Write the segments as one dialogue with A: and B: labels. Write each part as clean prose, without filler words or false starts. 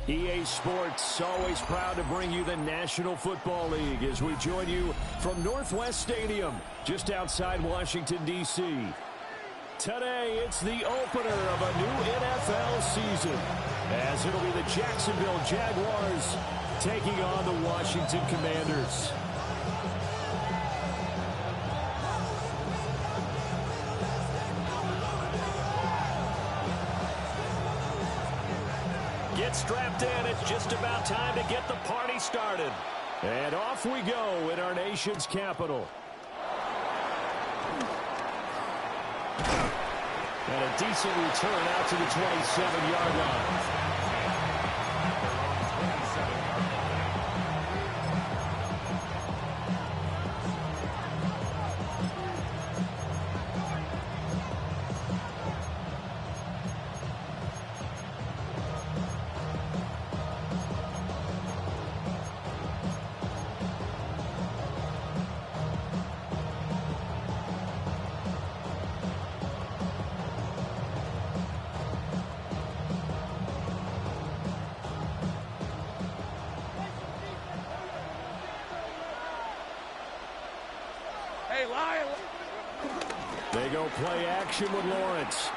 A: EA Sports, always proud to bring you the National Football League as we join you from Northwest Stadium, just outside Washington, D.C. Today, it's the opener of a new NFL season, as it'll be the Jacksonville Jaguars taking on the Washington Commanders. Get strapped in. It's just about time to get the party started. And off we go in our nation's capital. And a decent return out to the 27-yard line. They go play action with Lawrence.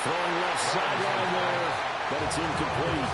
A: Throwing left sideline there, but it's incomplete.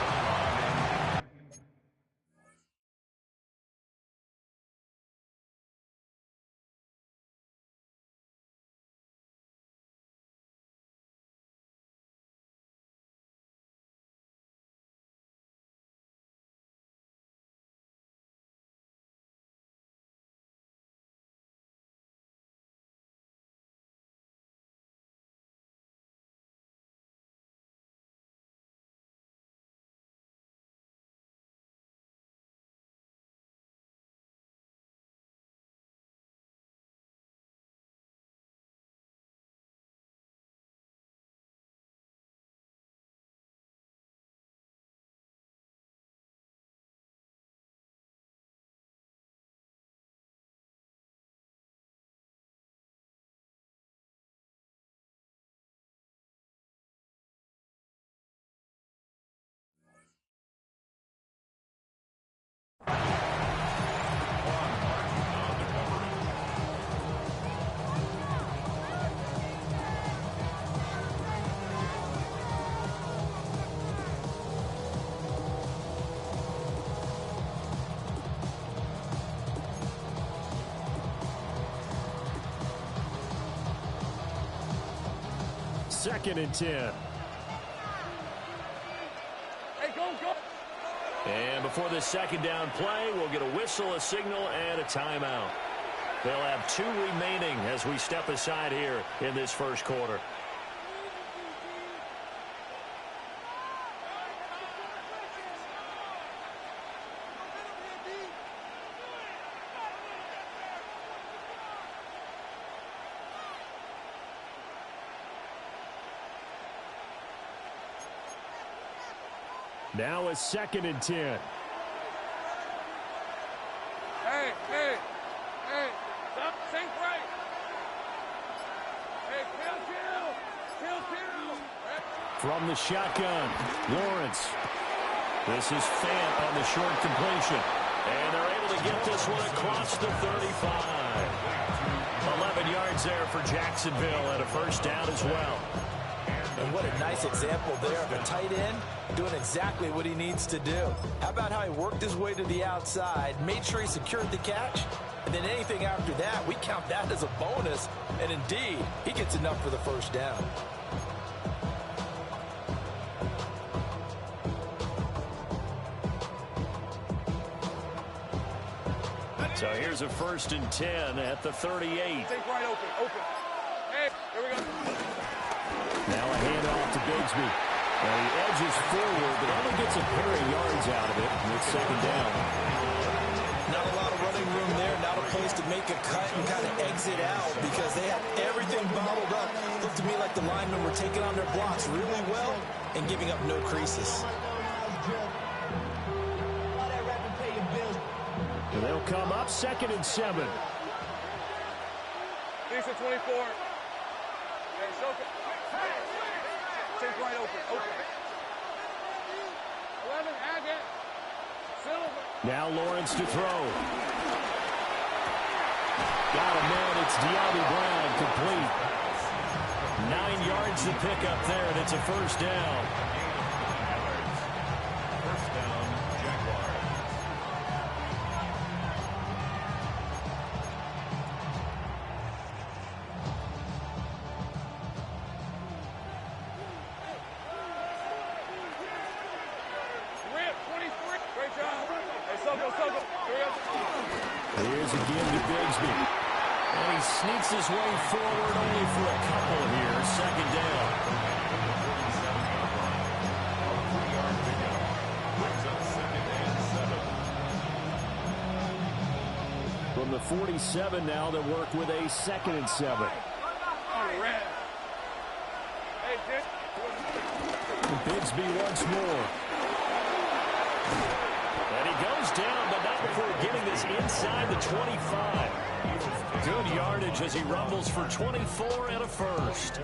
A: Second and 10.
B: Hey, go.
A: And before the second down play, we'll get a whistle, a signal, and a timeout. They'll have 2 remaining as we step aside here in this first quarter. Now a second and 10.
B: Hey. Stop, think right. Hey, kill.
A: From the shotgun, Lawrence. This is Fant on the short completion. And they're able to get this one across the 35. 11 yards there for Jacksonville and a first down as well.
C: And what a nice example there of a tight end doing exactly what he needs to do. How about how he worked his way to the outside, made sure he secured the catch, and then anything after that, we count that as a bonus. And indeed, he gets enough for the first down.
A: So here's a first and 10 at the 38.
B: Think right, open. Hey, here we go.
A: Now a handoff to Bigsby. And he edges forward, but only gets a pair of yards out of it with second down.
C: Not a lot of running room there, not a place to make a cut and kind of exit out because they have everything bottled up. Looked to me like the linemen were taking on their blocks really well and giving up no creases.
A: And they'll come up second and 7.
B: Decent 24. Hey, Sink right open. 11, Haggett. Silver.
A: Now Lawrence to throw. Got a man. It's De'Ami Brown, complete. 9 yards to pick up there, and it's a first down.
D: First down, Jaguars.
B: Rip, 23. Great job. Hey, Soko.
A: Here's again to Bigsby. And he sneaks his way forward only for a couple here. Second down. From the 47 now, they work with a 2nd and 7.
B: On red. Hey, Dick.
A: Bigsby once more. And he goes down, but not before getting this inside the 25. Good yardage as he rumbles for 24 and a first.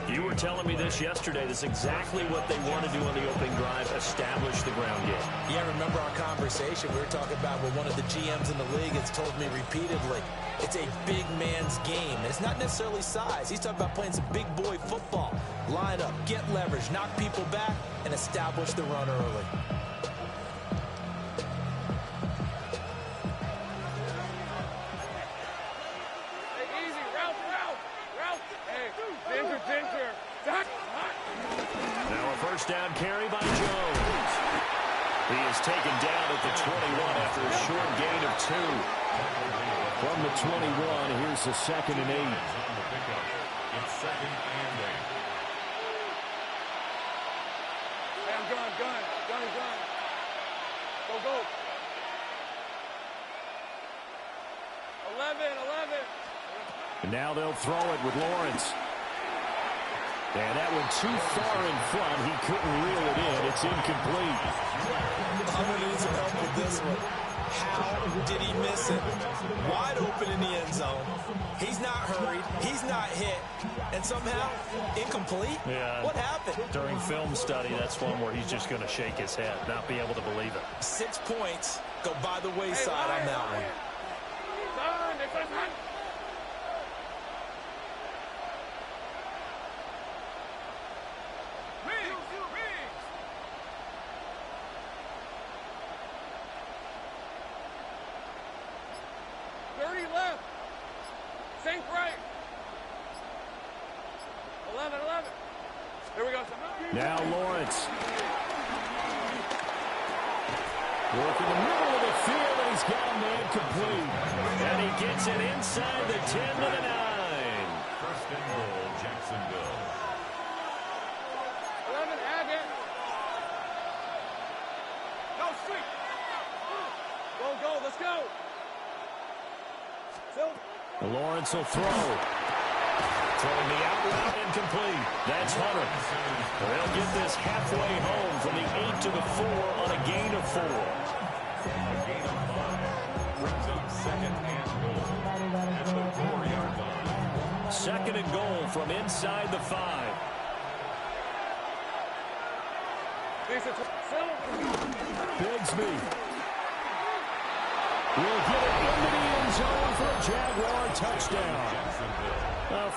A: You were telling me this yesterday. This is exactly what they want to do on the opening drive, establish the ground game.
C: Yeah, remember our conversation? We were talking about what one of the GMs in the league has told me repeatedly. It's a big man's game. It's not necessarily size. He's talking about playing some big boy football. Line up, get leverage, knock people back, and establish the run early.
A: Now a first down carry by Jones. He is taken down at the 21 after a short gain of 2. From the 21, here's the 2nd and 8.
D: It's 2nd and 8.
B: Hey, gun. Go. 11.
A: And now they'll throw it with Lawrence. And that one too far in front. He couldn't reel it in. It's incomplete.
C: I'm going to need some help with this one. How did he miss it? Wide open in the end zone. He's not hurried. He's not hit. And somehow, incomplete?
E: Yeah.
C: What happened?
E: During film study, that's one where he's just going to shake his head, not be able to believe it.
C: 6 points go by the wayside on that one.
B: Son. 30 left. Sink right. 11. Here we go.
A: Now Lawrence. Working the middle of the field, and he's got a man complete. And he gets it inside the 10 to the 9.
D: First and goal, Jacksonville.
B: 11, Haggett. Go, street. Go, let's go.
A: Lawrence will throw. Throwing the out route incomplete. That's Hunter. They'll get this halfway home from the 8 to the 4 on a gain of 4.
D: A gain of 5. Brings up 2nd and goal at the 4-yard line.
A: 2nd and goal from inside the 5. Bigsby will get it into the end zone for a Jaguar touchdown.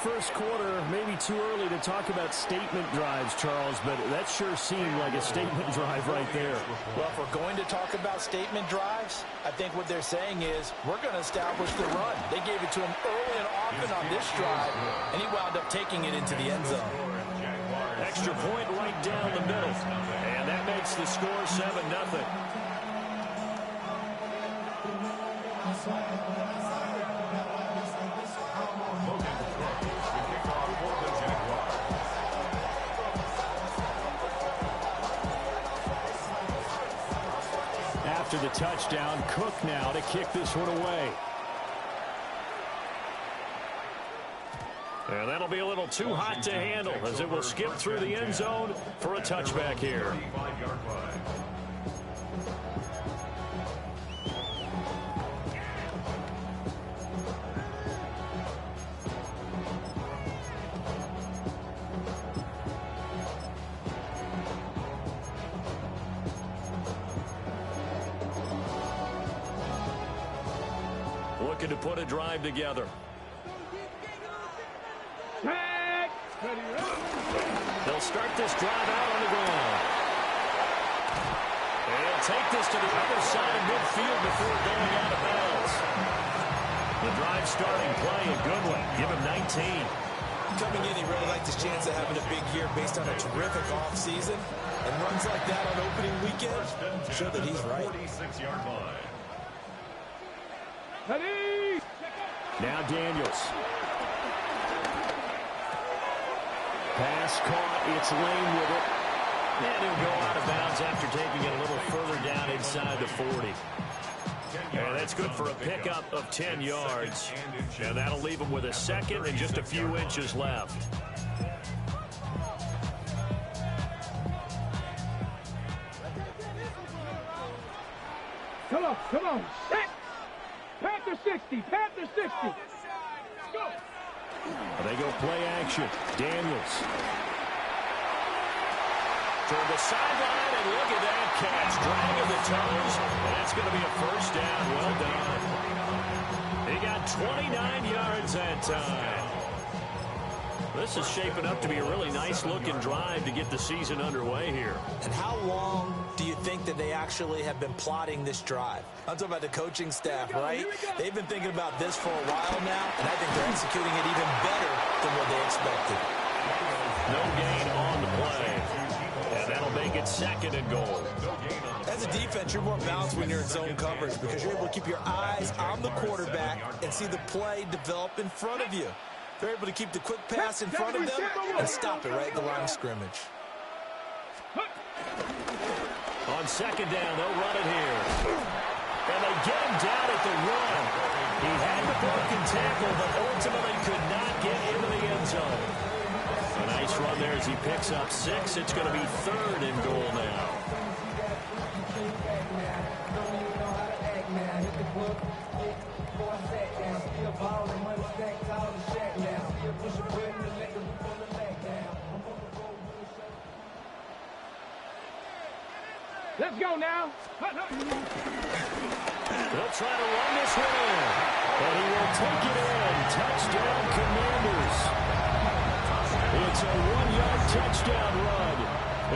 A: First quarter, maybe too early to talk about statement drives, Charles, but that sure seemed like a statement drive right there.
C: Well, if we're going to talk about statement drives, I think what they're saying is we're going to establish the run. They gave it to him early and often on this drive, and he wound up taking it into the end zone.
A: Extra point right down the middle, and that makes the score 7-0. After the touchdown, Cook now to kick this one away. And that'll be a little too hot to handle as it will skip through the end zone for a touchback here.
D: 35-yard line.
A: looking to put a drive together. They'll start this drive out on the ground. And take this to the other side of midfield before going out of bounds. The drive starting play, a good one. Give him 19.
C: Coming in, he really liked his chance of having a big year based on a terrific offseason. And runs like that on opening weekend show that he's right.
D: 46-yard line.
A: Now Daniels. Pass caught. It's Lane with it. And he'll go out of bounds after taking it a little further down inside the 40. And that's good for a pickup of 10 yards. And that'll leave him with a second and just a few inches left.
B: Come on. Set. Panther 60. Panther 60. Go.
A: They go play action. Daniels. Toward the sideline, and look at that catch. Dragging the toes. That's going to be a first down. Well done. He got 29 yards that time. This is shaping up to be a really nice-looking drive to get the season underway here.
C: And how long do you think that they actually have been plotting this drive? I'm talking about the coaching staff, right? They've been thinking about this for a while now, and I think they're executing it even better than what they expected.
A: No gain on the play. And that'll make it second and goal.
C: As a defense, you're more balanced when you're in zone coverage because you're able to keep your eyes on the quarterback and see the play develop in front of you. They're able to keep the quick pass in front of them and stop it right at the line of scrimmage.
A: On second down, they'll run it here. And they get him down at the run. He had the broken tackle, but ultimately could not get into the end zone. A nice run there as he picks up 6. It's going to be third and goal now.
B: Let's go now.
A: They'll try to run this one in. And he will take it in. Touchdown, Commanders. It's a 1-yard touchdown run.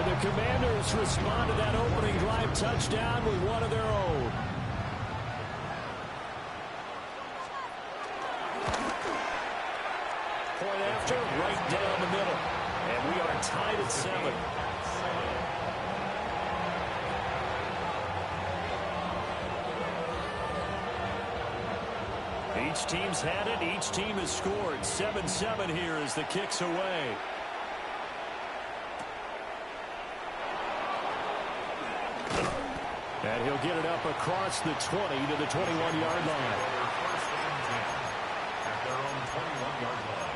A: And the Commanders respond to that opening drive touchdown with one of their own. Point after, right down the middle. And we are tied at 7. Each team's had it. Each team has scored. 7-7 here as the kick's away. And he'll get it up across the 20 to the 21-yard line.
D: First and 10 at their own 21-yard line.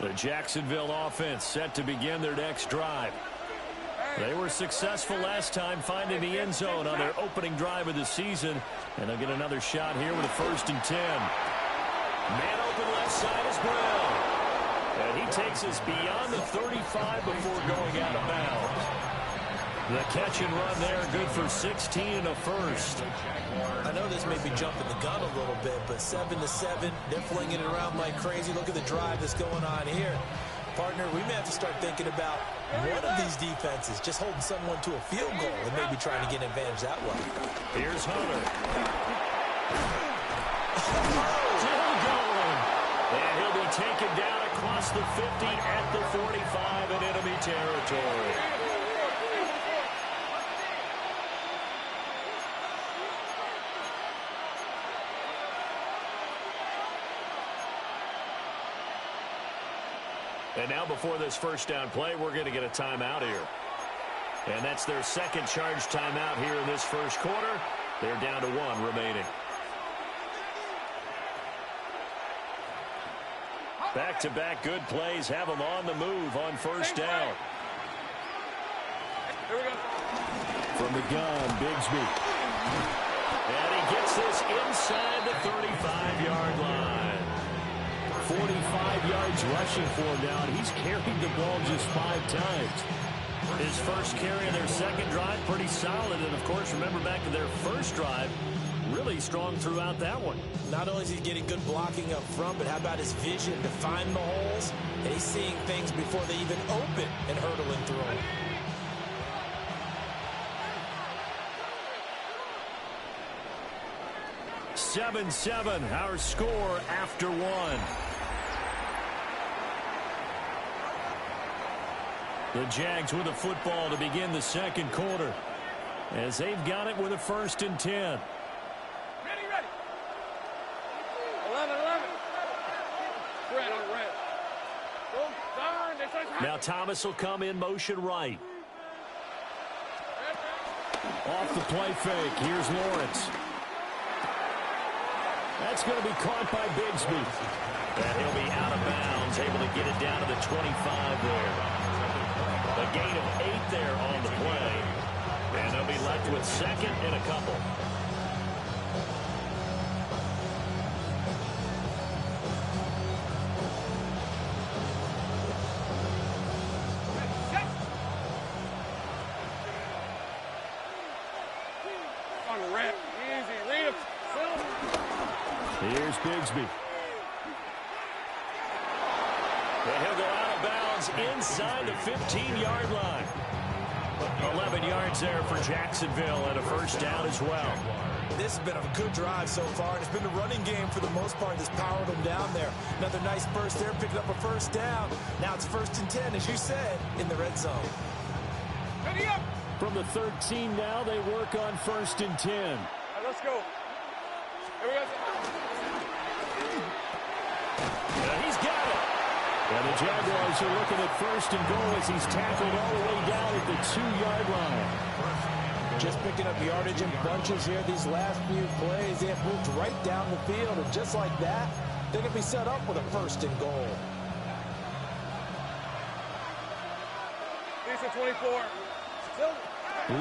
A: The Jacksonville offense set to begin their next drive. They were successful last time finding the end zone on their opening drive of the season. And they'll get another shot here with a 1st and 10. Man open left side is Brown. And he takes us beyond the 35 before going out of bounds. The catch and run there, good for 16 and a first.
C: I know this may be jumping the gun a little bit, but 7-7, they're flinging it around like crazy. Look at the drive that's going on here. Partner, we may have to start thinking about one of these defenses just holding someone to a field goal and maybe trying to get an advantage that way.
A: Here's Hunter. Still going. And he'll be taken down across the 50 at the 45 in enemy territory. And now before this first down play, we're going to get a timeout here. And that's their second charge timeout here in this first quarter. They're down to 1 remaining. Back-to-back good plays have them on the move on first down.
B: Here we go.
A: From the gun, Bigsby. And he gets this inside the 35-yard line. 45 yards rushing for him now, and he's carried the ball just 5 times.
E: His first carry of their second drive, pretty solid. And, of course, remember back to their first drive, really strong throughout that one.
C: Not only is he getting good blocking up front, but how about his vision to find the holes? And he's seeing things before they even open and hurdling through them.
A: Seven, our score after one. The Jags with the football to begin the second quarter, as they've got it with a 1st and 10.
B: Ready. 11. Red on red. Go, darn.
A: Now Thomas will come in motion right. Off the play fake. Here's Lawrence. That's going to be caught by Bigsby.
E: And he'll be out of bounds, able to get it down to the 25 there. A gain of 8 there on the play. And they'll be left with 2nd and a couple.
B: On red. Easy. Read him.
A: Here's Bigsby.
E: And he'll go out of bounds inside the 15-yard line. 11 yards there for Jacksonville and a 1st down as well.
C: This has been a good drive so far, and it's been the running game for the most part that's powered them down there. Another nice burst there, picking up a 1st down. Now it's 1st and 10, as you said, in the red zone.
B: Ready up.
A: From the 13 now, they work on 1st and 10.
B: All right, let's go. Here we go.
A: And he's got it. And the Jaguars are looking at 1st and goal as he's tackled all the way down at the 2-yard line.
C: Just picking up yardage in bunches here these last few plays. They have moved right down the field, and just like that, they're going to be set up with a 1st and goal.
B: Decent 24.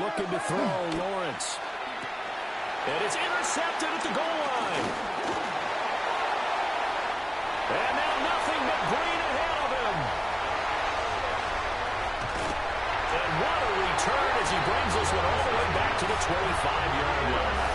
A: Looking to throw, Lawrence.
E: And it's intercepted at the goal line. And now nothing but green ahead of him. And what a return as he brings this one all the way back to the 25-yard line.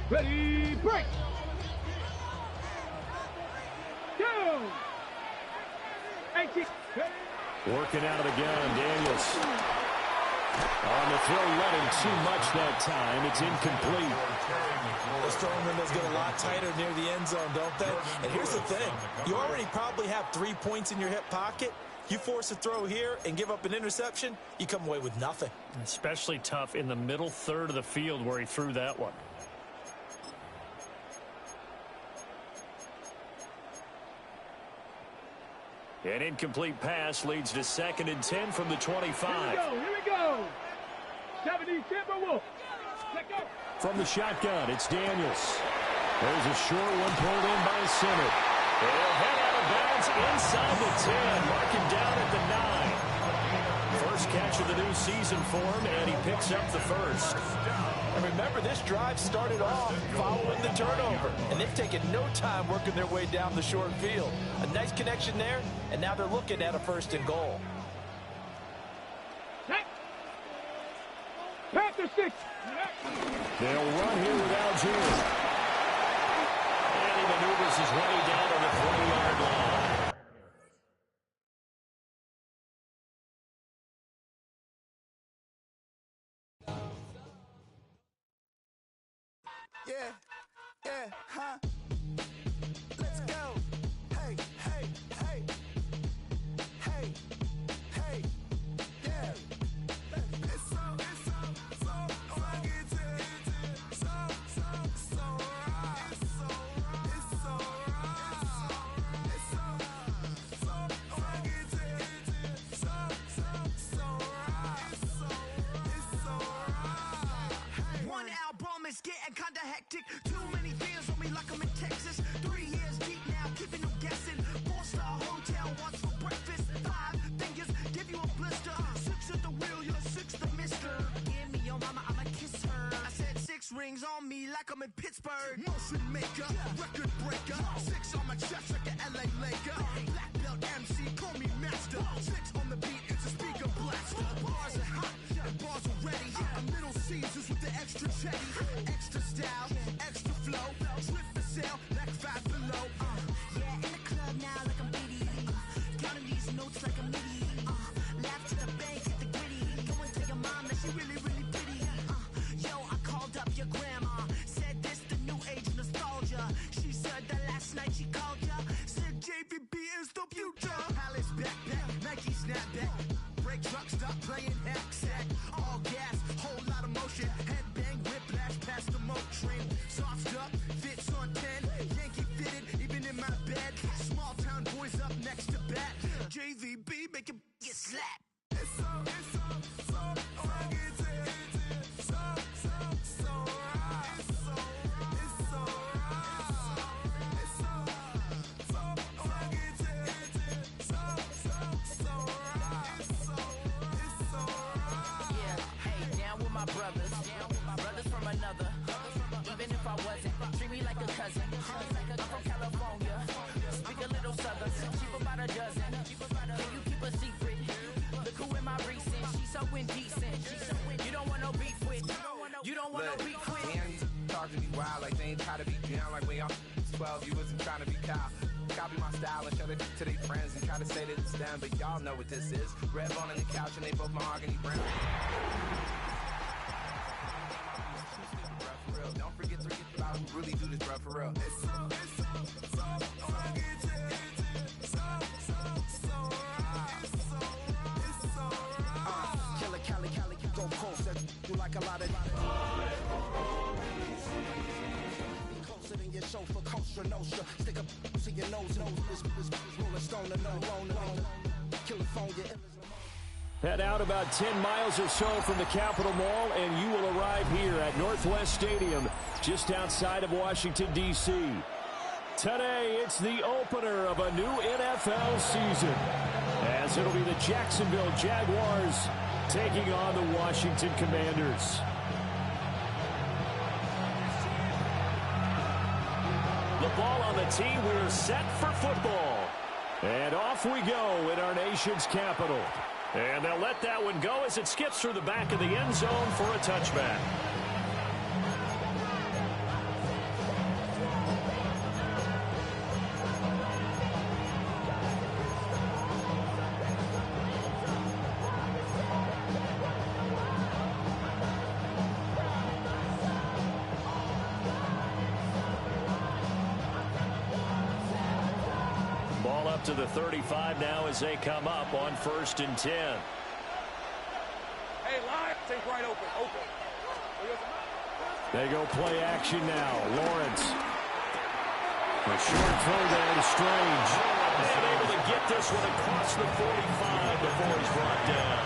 B: Ready, break. Go. 18.
A: Working out of the gun, Daniels. On the throw, letting too much that time. It's incomplete.
C: The throwing windows get a lot tighter near the end zone, don't they? And here's the thing. You already probably have 3 points in your hip pocket. You force a throw here and give up an interception, you come away with nothing.
E: Especially tough in the middle third of the field where he threw that one. An incomplete pass leads to 2nd and 10 from the 25.
B: Here we go. 70 Timberwolves. Let go.
A: From the shotgun, it's Daniels. There's a short one pulled in by Simmons.
E: They'll head out of bounds inside the 10, marking down at the 9. First catch of the new season for him, and he picks up the 1st.
C: And remember, this drive started off following the turnover, and they've taken no time working their way down the short field. A nice connection there, and now they're looking at a 1st and goal.
B: Panther 6.
A: They'll run here with Algier.
E: And he maneuvers his way down to the 40-yard line.
F: Yeah, huh? Let's go. Hey, hey, hey. Hey, hey, yeah. It's so swaggy, so right. It's so right. It's so swaggy, so right. One album is getting kinda hectic. Too many fans on me like rings on me like I'm in Pittsburgh. Motion maker, record breaker. 6 on my chest like an LA Laker. Black belt MC, call me master. 6 on the beat, it's a speaker blaster. Bars are hot, and bars are ready. I'm Little Caesars with the extra chetty. Extra style, extra flow. Trip for sale, like 5 below.
G: Yeah, in the club now like I'm Diddy. Counting these notes like I'm Liddy. Laugh to the bank, hit the gritty. Go and tell your mom that she really, really pretty. Yo, I called up your grandma. Said this the new age nostalgia. She said that last night she called ya. Said JVB is the future.
F: Palace backpack, Nike snapback. Break truck, stop playing hack sack. All gas, whole lot of motion. Headbang, whiplash, past the moat train. Soft up, fits on 10. Yankee fitted, even in my bed. Small town boys up next to bat. JVB, make it get slapped. It's so rugged. So right. It's so rugged. It's so right.
G: Yeah, hey, down with my brothers. Brothers from another. Even if I wasn't, treat me like a cousin. I'm from California. Speak a little southern. Cheap about a dozen. Can you keep a secret? Look who in my recent. She's so indecent. You don't want no beef with. You don't want no beef with.
H: Damn, you talk to me wild like they ain't try to be down like when y'all 12, you wasn't trying to be Kyle. Copy my style and show it to their friends and try to say that it's them, but y'all know what this is. Red bone on the couch and they both mahogany brown. Don't forget to get about who really do this, bro, for real. It's so
F: Killer Cali, go coast. That you like a lot of. Closer than your chauffeur, Costa Nostra. Stick up to your nose, this rolling stone and no California.
A: Head out about 10 miles or so from the Capitol Mall, and you will arrive here at Northwest Stadium, just outside of Washington, D.C. Today, it's the opener of a new NFL season, as it'll be the Jacksonville Jaguars taking on the Washington Commanders. The ball on the tee, we're set for football. And off we go in our nation's capital. And they'll let that one go as it skips through the back of the end zone for a touchback. Ball up to the 35 now as they come up on 1st and 10.
B: Hey, line. Take right open.
A: They go play action now. Lawrence. A short throw there to Strange. And able to get this one across the 45 before he's brought down.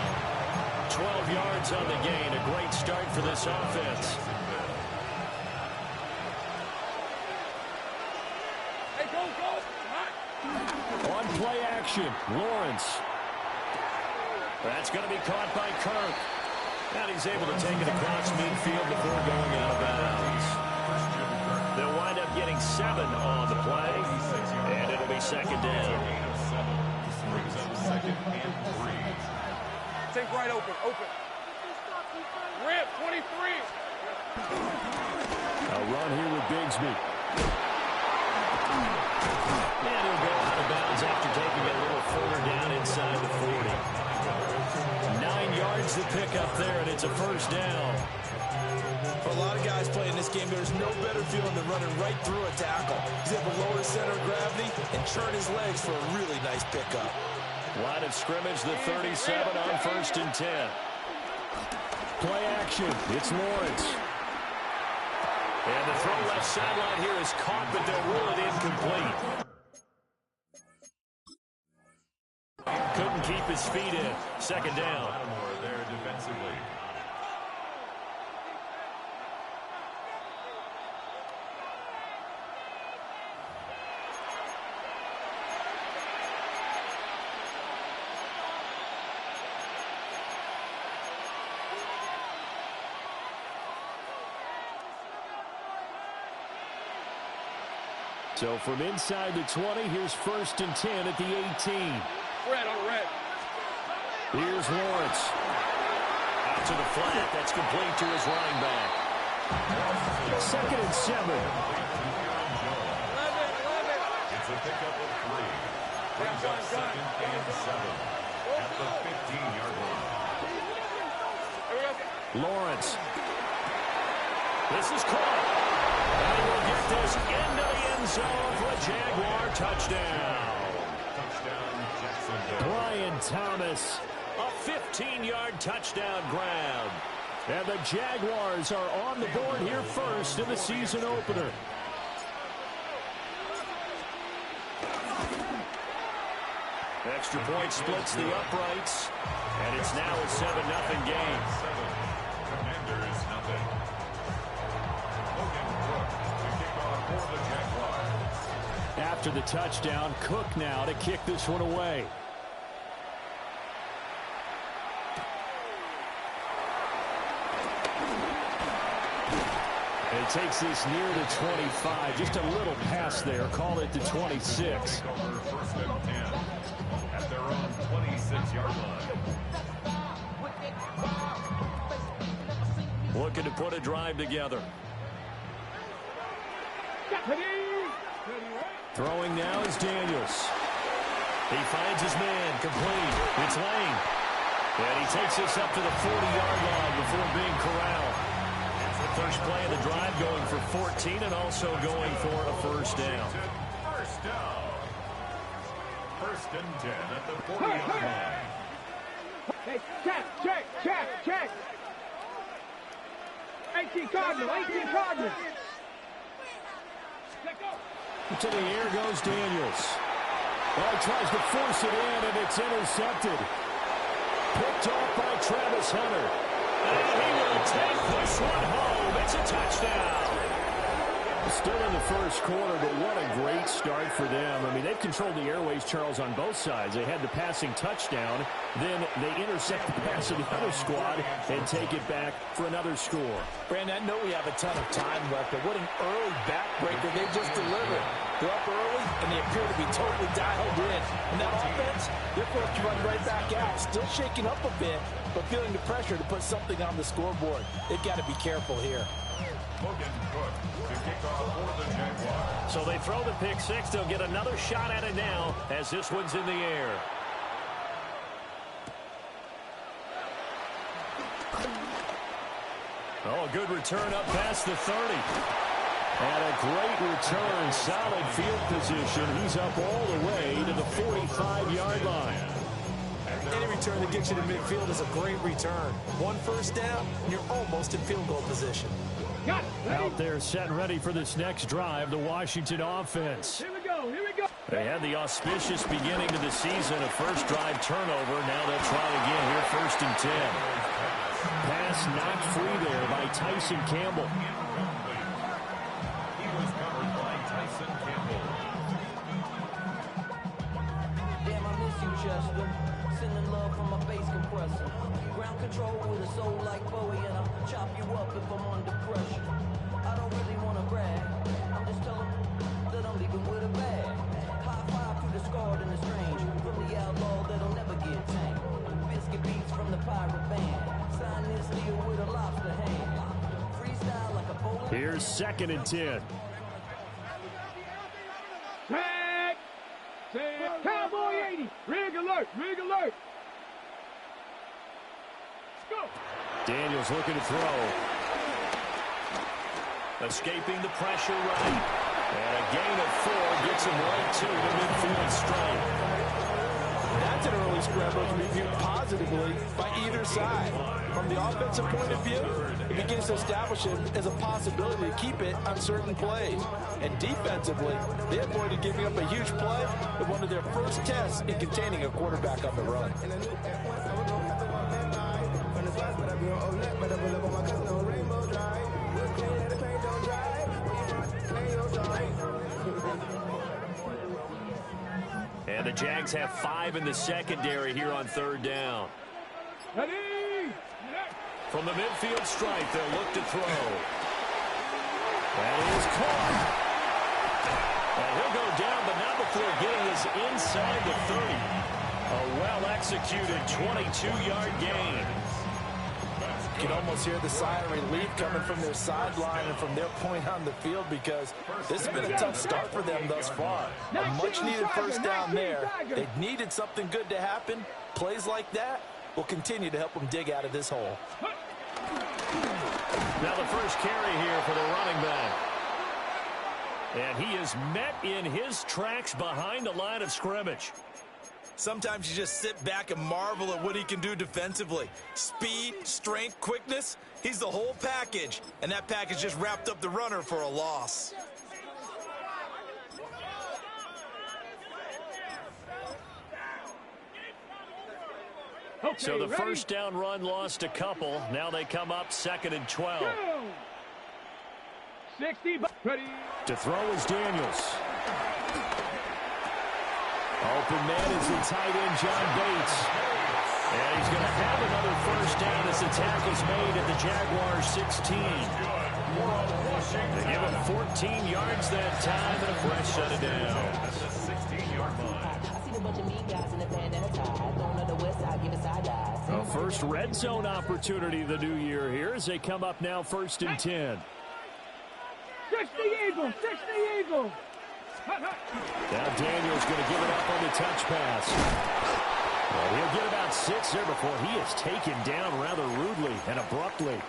A: 12 yards on the gain. A great start for this offense.
B: Hey, go.
A: On play action, Lawrence. That's going to be caught by Kirk. And he's able to take it across midfield before going out of bounds. They'll wind up getting 7 on the play, and it'll be 2nd down.
D: Brings up 2nd and 3.
B: Take right open. Rip, 23.
A: A run here with Bigsby. And he'll go out of bounds after taking it a little further down inside the 40. 9 yards to pick up there, and it's a 1st down.
C: For a lot of guys playing this game, there's no better feeling than running right through a tackle. He's able to lower his center of gravity and turn his legs for a really nice pickup.
A: Line of scrimmage, the 37 on 1st and 10. Play action, it's Lawrence. And the throw left sideline here is caught, but they'll rule it incomplete. Couldn't keep his feet in. 2nd down.
D: Lattimore there defensively.
A: So from inside the 20, here's 1st and 10 at the 18.
B: Red on red.
A: Here's Lawrence.
E: Out to the flat. That's complete to his running back.
A: 2nd and 7.
B: 11.
D: It's a pickup of 3. Brings up 2nd and 7 at the 15-yard line.
A: Lawrence.
E: This is caught. And he will get this into the end zone for a Jaguar touchdown.
D: Touchdown, Jacksonville.
A: Brian Thomas.
E: A 15-yard touchdown grab.
A: And the Jaguars are on the board here first in the season opener.
E: Extra point splits the uprights. And it's now a 7-0 game.
D: 7. Commanders nothing. Logan Cook to kick off for the Jaguars.
A: After the touchdown, Cook now to kick this one away. And he takes this near the 25. Just a little pass there. Call it the 26.
D: 1st and 10 at their own 26-yard line.
E: Looking to put a drive together.
A: Throwing now is Daniels.
E: He finds his man, complete. It's Lane. And he takes this up to the 40-yard line before being corralled. First play of the drive going for 14 and also going for a 1st down.
D: First down. 1st and 10 at the 40-yard line.
B: Hey, check. 18 Cardinal.
A: To the air goes Daniels. Well, he tries to force it in, and it's intercepted. Picked off by Travis Hunter.
E: And he will take this one home. It's a touchdown.
A: Still in the first quarter, but what a great start for them. I mean, they've controlled the airways, Charles, on both sides. They had the passing touchdown. Then they intercept the pass of the other squad and take it back for another score.
C: Brandon, I know we have a ton of time left, but what an early backbreaker they just delivered. They're up early, and they appear to be totally dialed in. And that offense, they're forced to run right back out, still shaking up a bit, but feeling the pressure to put something on the scoreboard. They've got to be careful here.
D: Logan Cook to kick off for the Jaguars.
E: So they throw the pick six. They'll get another shot at it now as this one's in the air.
A: Oh, a good return up past the 30. And a great return, solid field position. He's up all the way to the 45-yard line.
C: Any return that gets you to midfield is a great return. 1 first down, and you're almost in field goal position.
A: Out there set and ready for this next drive, the Washington offense.
B: Here we go.
A: They had the auspicious beginning to the season, a first drive turnover. Now they'll try again here, 1st and 10. Pass knocked free there by Tyson Campbell.
D: He was covered by Tyson Campbell.
I: Damn, I miss you, Chester. Sending love from my bass compressor. Ground control with a soul like Bowie, and I'll chop you up if I'm under pressure. I don't really want to brag. I'm just telling that I'm leaving with a bag. High five to the scarred and the strange. From the outlaw that'll never get tamed. Biscuit beats from the pirate band. Sign this deal with a lobster hand. Freestyle like a bowl.
A: Here's 2nd and 10.
B: Tag. Cowboy 80. Rig alert. Let's go.
A: Daniels looking to throw.
E: Escaping the pressure right. And a gain of 4 gets him right to the midfield stripe.
C: That's an early scramble to be viewed positively by either side. From the offensive point of view, it begins to establish it as a possibility to keep it on certain plays. And defensively, they avoided giving up a huge play in one of their first tests in containing a quarterback on the run.
E: And the Jags have 5 in the secondary here on 3rd down.
B: Ready.
E: From the midfield stripe, they'll look to throw.
A: That is caught.
E: And he'll go down, but not before getting us inside the 30. A well-executed 22-yard gain.
C: You can almost hear the sigh of relief coming from their sideline and from their point on the field, because this has been a tough start for them thus far. A much-needed first down there. They needed something good to happen. Plays like that will continue to help them dig out of this hole.
E: Now the first carry here for the running back. And he is met in his tracks behind the line of scrimmage.
C: Sometimes you just sit back and marvel at what he can do defensively. Speed, strength, quickness, he's the whole package. And that package just wrapped up the runner for a loss.
E: Okay, so the first down run lost a couple. Now they come up 2nd and 12.
B: 60, ready.
A: To throw is Daniels. Open man is the tight end, John Bates. And he's going to have another first down as the tackle's made at the Jaguars' 16. They give him 14 yards that time and a fresh set of downs.
D: That's a 16-yard line.
A: A first red zone opportunity the new year here as they come up now 1st and 10.
B: 60 Eagles, 60 Eagles.
A: Now Daniels going to give it up on the touch pass. Well, he'll get about 6 there before he is taken down rather rudely and abruptly.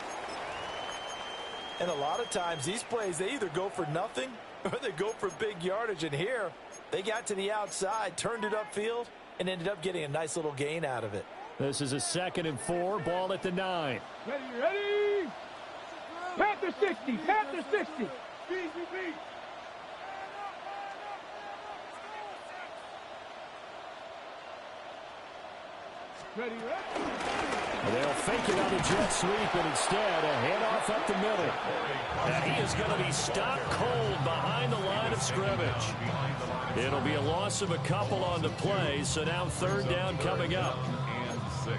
C: And a lot of times these plays, they either go for nothing or they go for big yardage. And here, they got to the outside, turned it upfield, and ended up getting a nice little gain out of it.
A: This is a 2nd and 4, ball at the 9.
B: Ready, ready. Panther 60, Panther 60. Ready, ready.
A: They'll fake it on the jet sweep, and instead a handoff up the middle.
E: And he is going to be stopped cold behind the line of scrimmage. It'll be a loss of a couple on the play, so now 3rd down coming up.
D: And 6.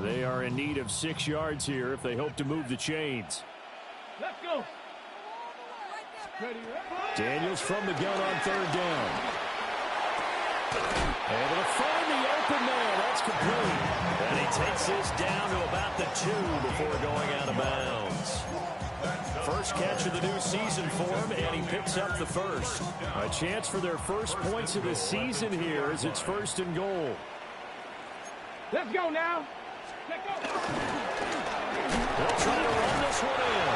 A: They are in need of 6 yards here if they hope to move the chains.
B: Let's go. Ready, ready.
A: Daniels from the gun on 3rd down. Able to find the open man. That's complete.
E: And he takes this down to about the 2 before going out of bounds. First catch of the new season for him, and he picks up the first.
A: A chance for their first points of the season here as it's 1st and goal.
B: Let's go now. Let's go.
E: They'll try to run this one in.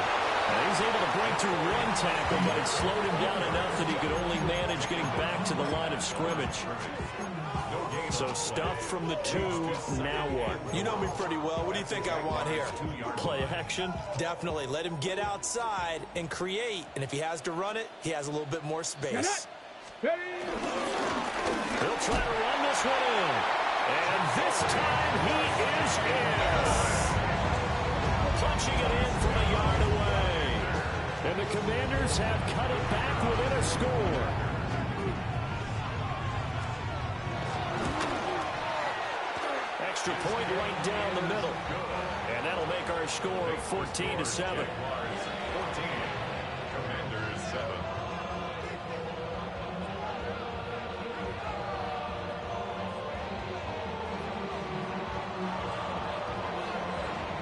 E: And he's able to break through one tackle, but it slowed him down enough that he could only manage getting back to the line of scrimmage. So stuff from the 2. Now what?
C: You know me pretty well. What do you think I want here?
E: Play action?
C: Definitely. Let him get outside and create. And if he has to run it, he has a little bit more space.
B: Ready.
E: He'll try to run this one in. And this time he is in. Punching it in from a yard away.
A: And the Commanders have cut it back within a score.
E: Extra point right down the middle. And that'll make our score 14-7.
D: 14. Commanders 7.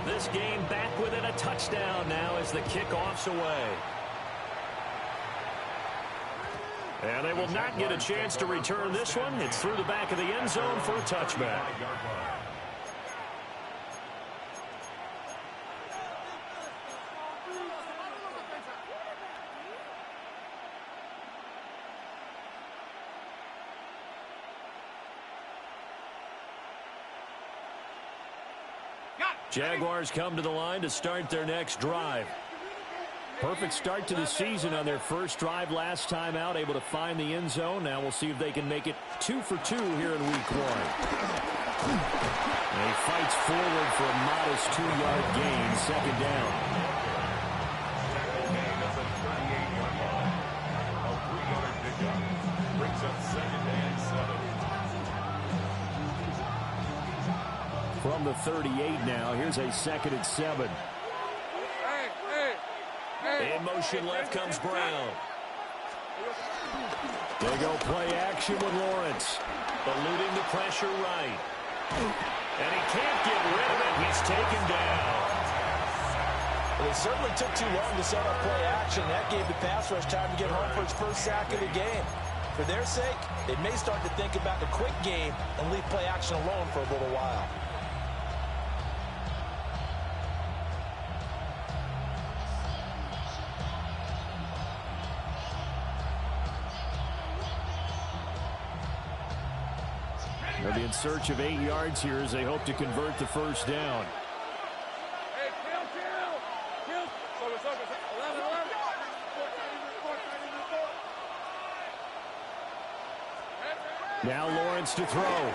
E: This game back within a touchdown now as the kickoff's away. And they will not get a chance to return this one. It's through the back of the end zone for a touchback. Jaguars come to the line to start their next drive.
A: Perfect start to the season on their first drive last time out, able to find the end zone. Now we'll see if they can make it 2 for 2 here in week 1. And he fights forward for a modest 2-yard gain, second down.
D: That's a 38-yard line. A 3-yard pickup. Brings up 2nd and 7.
A: From the 38 now, here's a 2nd and 7.
E: In motion left comes Brown.
A: They go play action with Lawrence.
E: Eluding the pressure right. And he can't get rid of it. He's taken down.
C: Well, it certainly took too long to set up play action. That gave the pass rush time to get home for his first sack of the game. For their sake, they may start to think about a quick game and leave play action alone for a little while.
A: They'll be in search of 8 yards here as they hope to convert the first down.
B: Hey, kill. So, 11.
A: Now Lawrence to throw.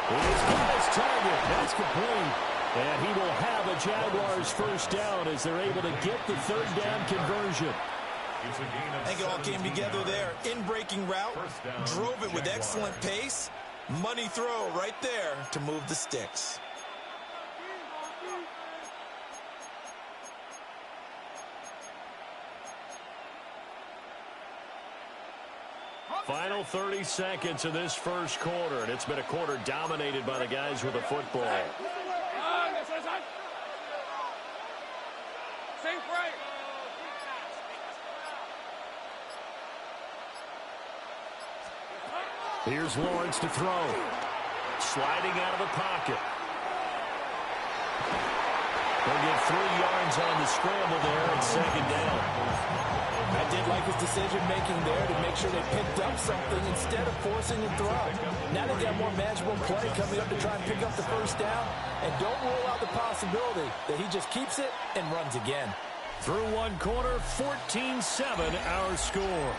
A: He's got his target. That's complete. And he will have a Jaguars first down as they're able to get the third down conversion.
C: I think it all came together there. In-breaking route, drove it with excellent pace. Money throw right there to move the sticks.
E: Final 30 seconds of this first quarter, and it's been a quarter dominated by the guys with the football.
B: Safe right.
A: Here's Lawrence to throw.
E: Sliding out of the pocket. They'll get 3 yards on the scramble there at second down.
C: I did like his decision-making there to make sure they picked up something instead of forcing a throw. Now they got more manageable play coming up to try and pick up the first down. And don't rule out the possibility that he just keeps it and runs again.
A: Through one quarter, 14-7 our score.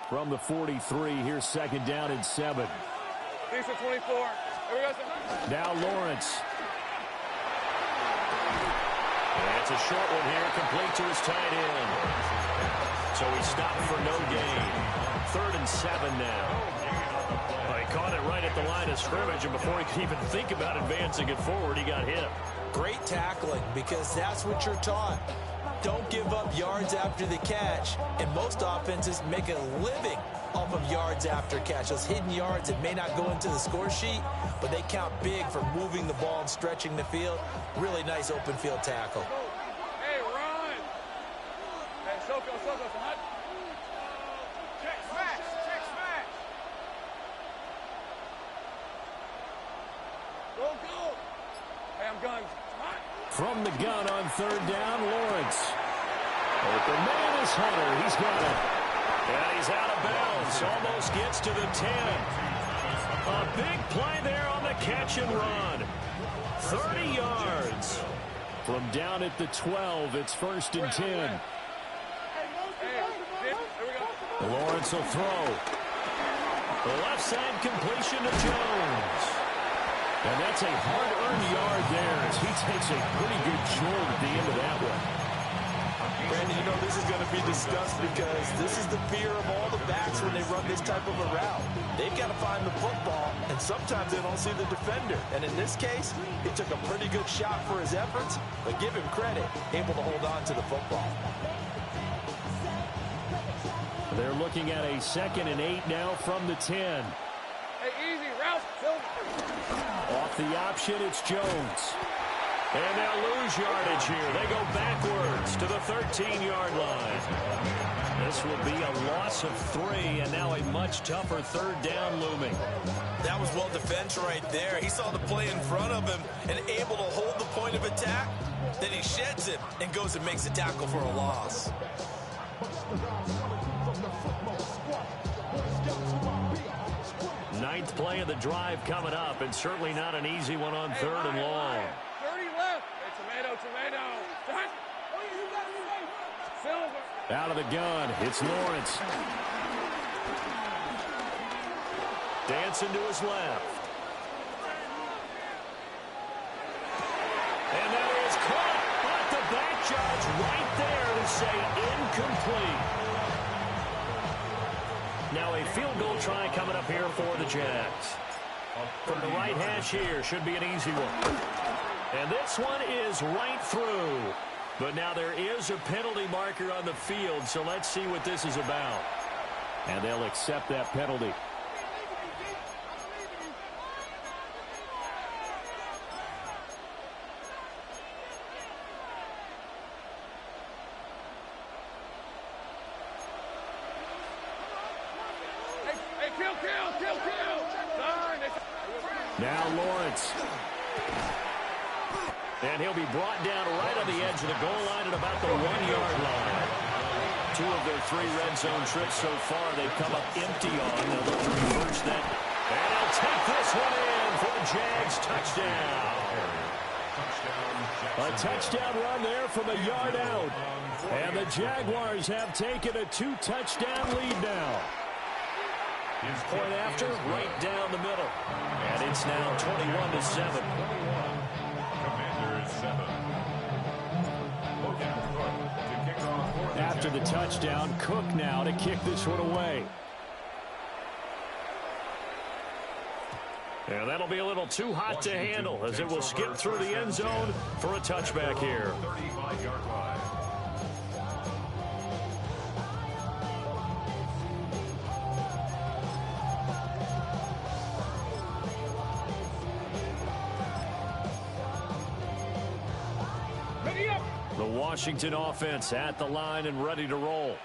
A: From the 43, here's second down and 7.
B: These are 24.
A: Now Lawrence.
E: And it's a short one here, complete to his tight end. So he stopped for no gain. 3rd and 7 now. Well, he caught it right at the line of scrimmage, and before he could even think about advancing it forward, he got hit.
C: Great tackling, because that's what you're taught. Don't give up yards after the catch, and most offenses make a living off of yards after catch. Those hidden yards that may not go into the score sheet, but they count big for moving the ball and stretching the field. Really nice open field tackle.
B: Hey, run! Hey, Soko, hot. Check smash! Go! Hey, I'm gun.
A: From the gun on 3rd down, Lawrence. Open man is Hunter. He's got it.
E: And he's out of bounds. Almost gets to the 10. A big play there on the catch and run. 30 yards.
A: From down at the 12, it's 1st and 10. Lawrence will throw.
E: The left side completion to Jones.
A: And that's a hard-earned yard there as he takes a pretty good jolt at the end of that one.
C: Brandon, you know this is going to be discussed because this is the fear of all the backs when they run this type of a route. They've got to find the football, and sometimes they don't see the defender. And in this case, he took a pretty good shot for his efforts, but give him credit, able to hold on to the football.
A: They're looking at a 2nd and 8 now from the 10.
B: Hey, easy, route.
A: Off the option, it's Jones.
E: And they'll lose yardage here. They go backwards to the 13-yard line. This will be a loss of 3, and now a much tougher third down looming.
C: That was well defense right there. He saw the play in front of him and able to hold the point of attack. Then he sheds it and goes and makes a tackle for a loss.
E: Ninth play of the drive coming up, and certainly not an easy one on third and long.
B: 30 left. Hey, tomato. Silver.
A: Out of the gun, it's Lawrence.
E: Dancing to his left. And that is caught, but the back judge right there to say incomplete. Now a field goal try coming up here for the Jags. From the right hash here, should be an easy one. And this one is right through. But now there is a penalty marker on the field, so let's see what this is about.
A: And they'll accept that penalty.
B: Hey, kill.
A: Now Lawrence.
E: And he'll be brought down right on the edge of the goal line at about the 1-yard line. 2 of their 3 red zone trips so far, they've come up empty on. They'll look to reverse that. And he'll take this one in for the Jags touchdown.
A: A touchdown run there from a yard out. And the Jaguars have taken a 2-touchdown lead now.
E: Point after, right down the middle. And it's now 21-7.
A: After the touchdown, Cook now to kick this one away.
E: And that'll be a little too hot to handle as it will skip through the end zone for a touchback here.
D: 35-yard line.
A: The Washington offense at the line and ready to roll.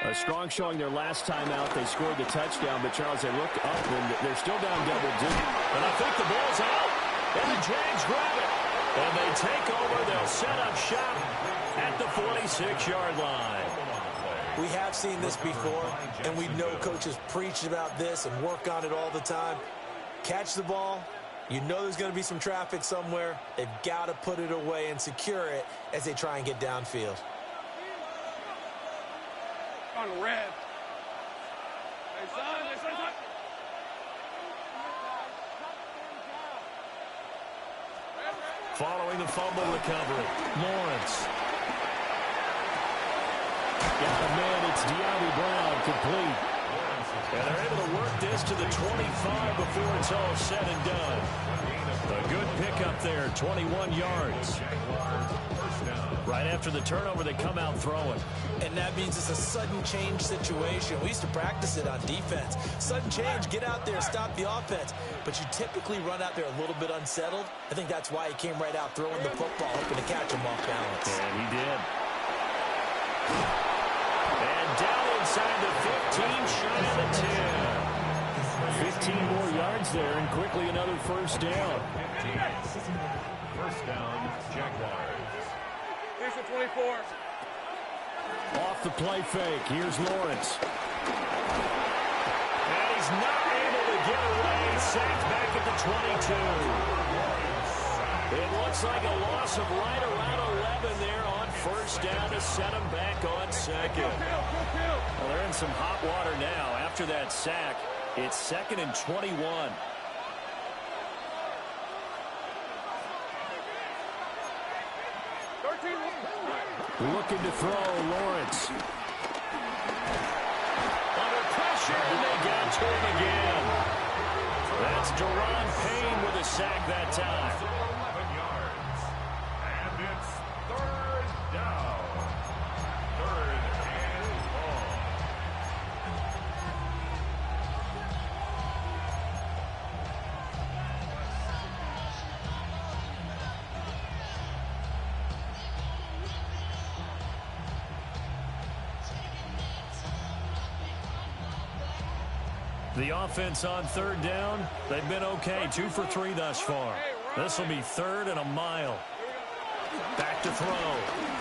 A: A strong showing their last time out. They scored the touchdown, but Charles, they look up and they're still down double digits.
E: And I think the ball's out. And the Jags grab it. And they take over. They'll set up shop at the 46-yard line.
C: We have seen this before, and we know coaches preach about this and work on it all the time. Catch the ball. You know there's going to be some traffic somewhere. They've got to put it away and secure it as they try and get downfield.
B: On red. Hey, son.
E: Following the fumble recovery, Lawrence.
A: Got the man, it's De'Ami Brown, complete.
E: And they're able to work this to the 25 before it's all said and done. A good pickup there, 21 yards. Right after the turnover, they come out throwing.
C: And that means it's a sudden change situation. We used to practice it on defense. Sudden change, get out there, stop the offense. But you typically run out there a little bit unsettled. I think that's why he came right out throwing the football, hoping to catch him off balance.
E: And he did. And down inside the 15, shy of the 10.
A: 15 more yards there, and quickly another first down.
D: First down, Jaguars.
B: Here's the 24.
A: Off the play fake, here's Lawrence.
E: And he's not able to get away. Sacked back at the 22. It looks like a loss of right around 11 there on first down to set him back on second. Well, they're in some hot water now. After that sack, it's 2nd and 21.
A: Looking to throw, Lawrence.
E: Under pressure, and they got to him again. That's Deron Payne with a sack that time.
D: 11 yards. And it's third down. Third and long.
E: The offense on third down, they've been okay. 2 for 3 thus far. This will be 3rd and a mile. Back to throw.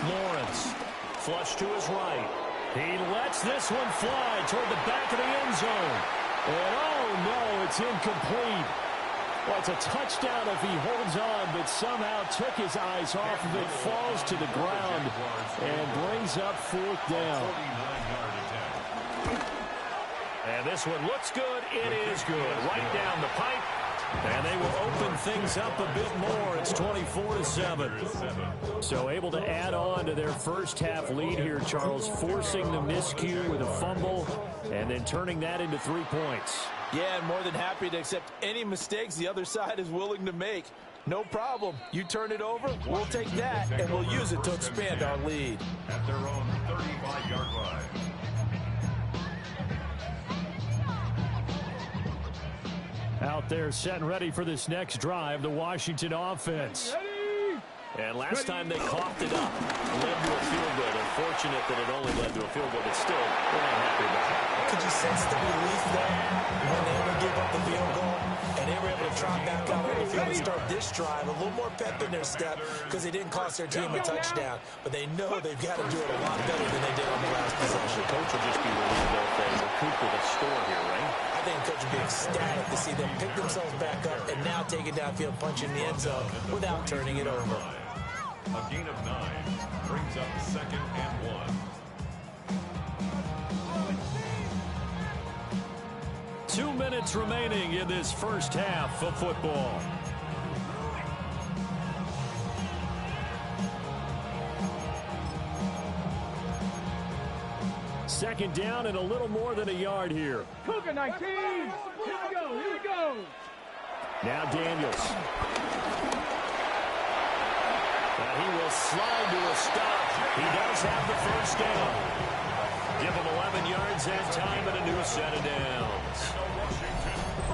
E: Lawrence. Flush to his right. He lets this one fly toward the back of the end zone. And oh no, it's incomplete. Well, it's a touchdown if he holds on, but somehow took his eyes off of it, falls to the ground, and brings up 4th down. And this one looks good. It is good. Right down the pipe. And they will open things up a bit more. It's 24-7. So able to add on to their first half lead here, Charles, forcing the miscue with a fumble and then turning that into 3 points.
C: Yeah, and more than happy to accept any mistakes the other side is willing to make. No problem. You turn it over, we'll take that, and we'll use it to expand our lead.
D: At their own 35-yard line.
E: Out there set and ready for this next drive, the Washington offense. And last time they coughed it up, led to a field goal. Unfortunate that it only led to a field goal, but still, we're not happy about it.
C: Could you sense the relief there when they were gave up the field goal? And they were able to trot back out on the field and start this drive. A little more pep in their step because they didn't cost their team a touchdown. But they know they've got to do it a lot better than they did on the last possession.
E: Coach will just be relieved though if they recoup with a score here, right?
C: I think Coach would be ecstatic to see them pick themselves back up and now take it downfield, punch in the end zone without turning it over.
D: A gain of 9 brings up 2nd and 1.
E: 2 minutes remaining in this first half of football. Second down and a little more than a yard here.
B: Cougar 19. Here we go. Here we go.
E: Now Daniels. He will slide to a stop. He does have the first down. Give him 11 yards that time and a new set of downs.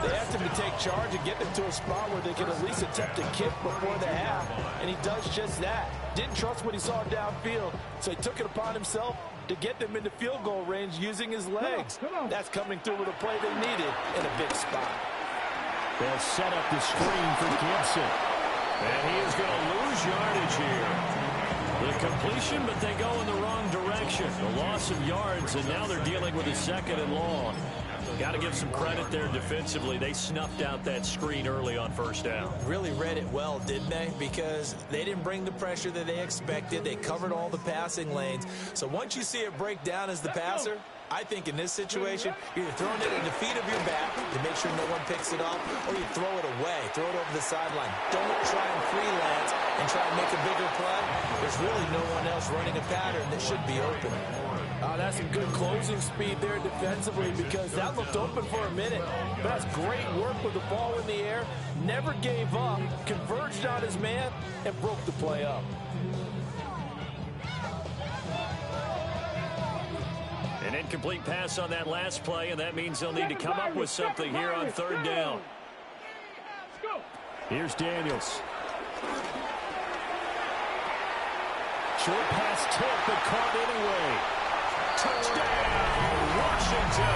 C: They asked him to take charge and get them to a spot where they can at least attempt a kick before the half, and he does just that. Didn't trust what he saw downfield, so he took it upon himself to get them into field goal range using his legs. That's coming through with a play they needed in a big spot.
E: They'll set up the screen for Gibson. And he is going to lose yardage here. The completion, but they go in the wrong direction. The loss of yards, and now they're dealing with a 2nd and long. Got to give some credit there defensively. They snuffed out that screen early on first down.
C: Really read it well, didn't they? Because they didn't bring the pressure that they expected. They covered all the passing lanes. So once you see it break down as the passer, I think in this situation, you're either throwing it at the feet of your back to make sure no one picks it up, or you throw it away, throw it over the sideline. Don't try and freelance and try and make a bigger play. There's really no one else running a pattern that should be open. That's some good closing speed there defensively because that looked open for a minute. But that's great work with the ball in the air. Never gave up, converged on his man, and broke the play up.
E: An incomplete pass on that last play, and that means they'll need to come up with something here on third down. Here's Daniels. Short pass tip, but caught anyway. Touchdown, Washington.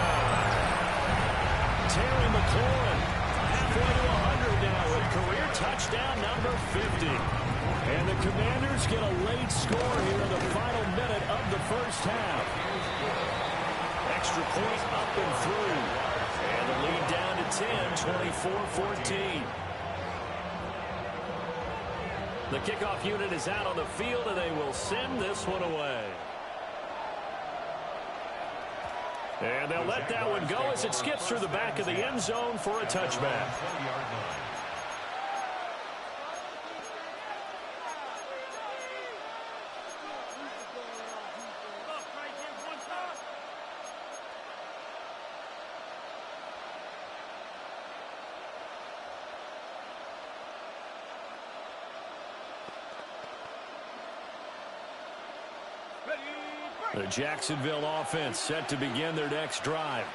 E: Terry McLaurin, halfway to 100 now with career touchdown number 50. And the Commanders get a late score here in the final minute of the first half. Extra point up and through. And the lead down to 10, 24-14. The kickoff unit is out on the field, and they will send this one away. And they'll let that one go as it skips through the back of the end zone for a touchback. The Jacksonville offense set to begin their next drive.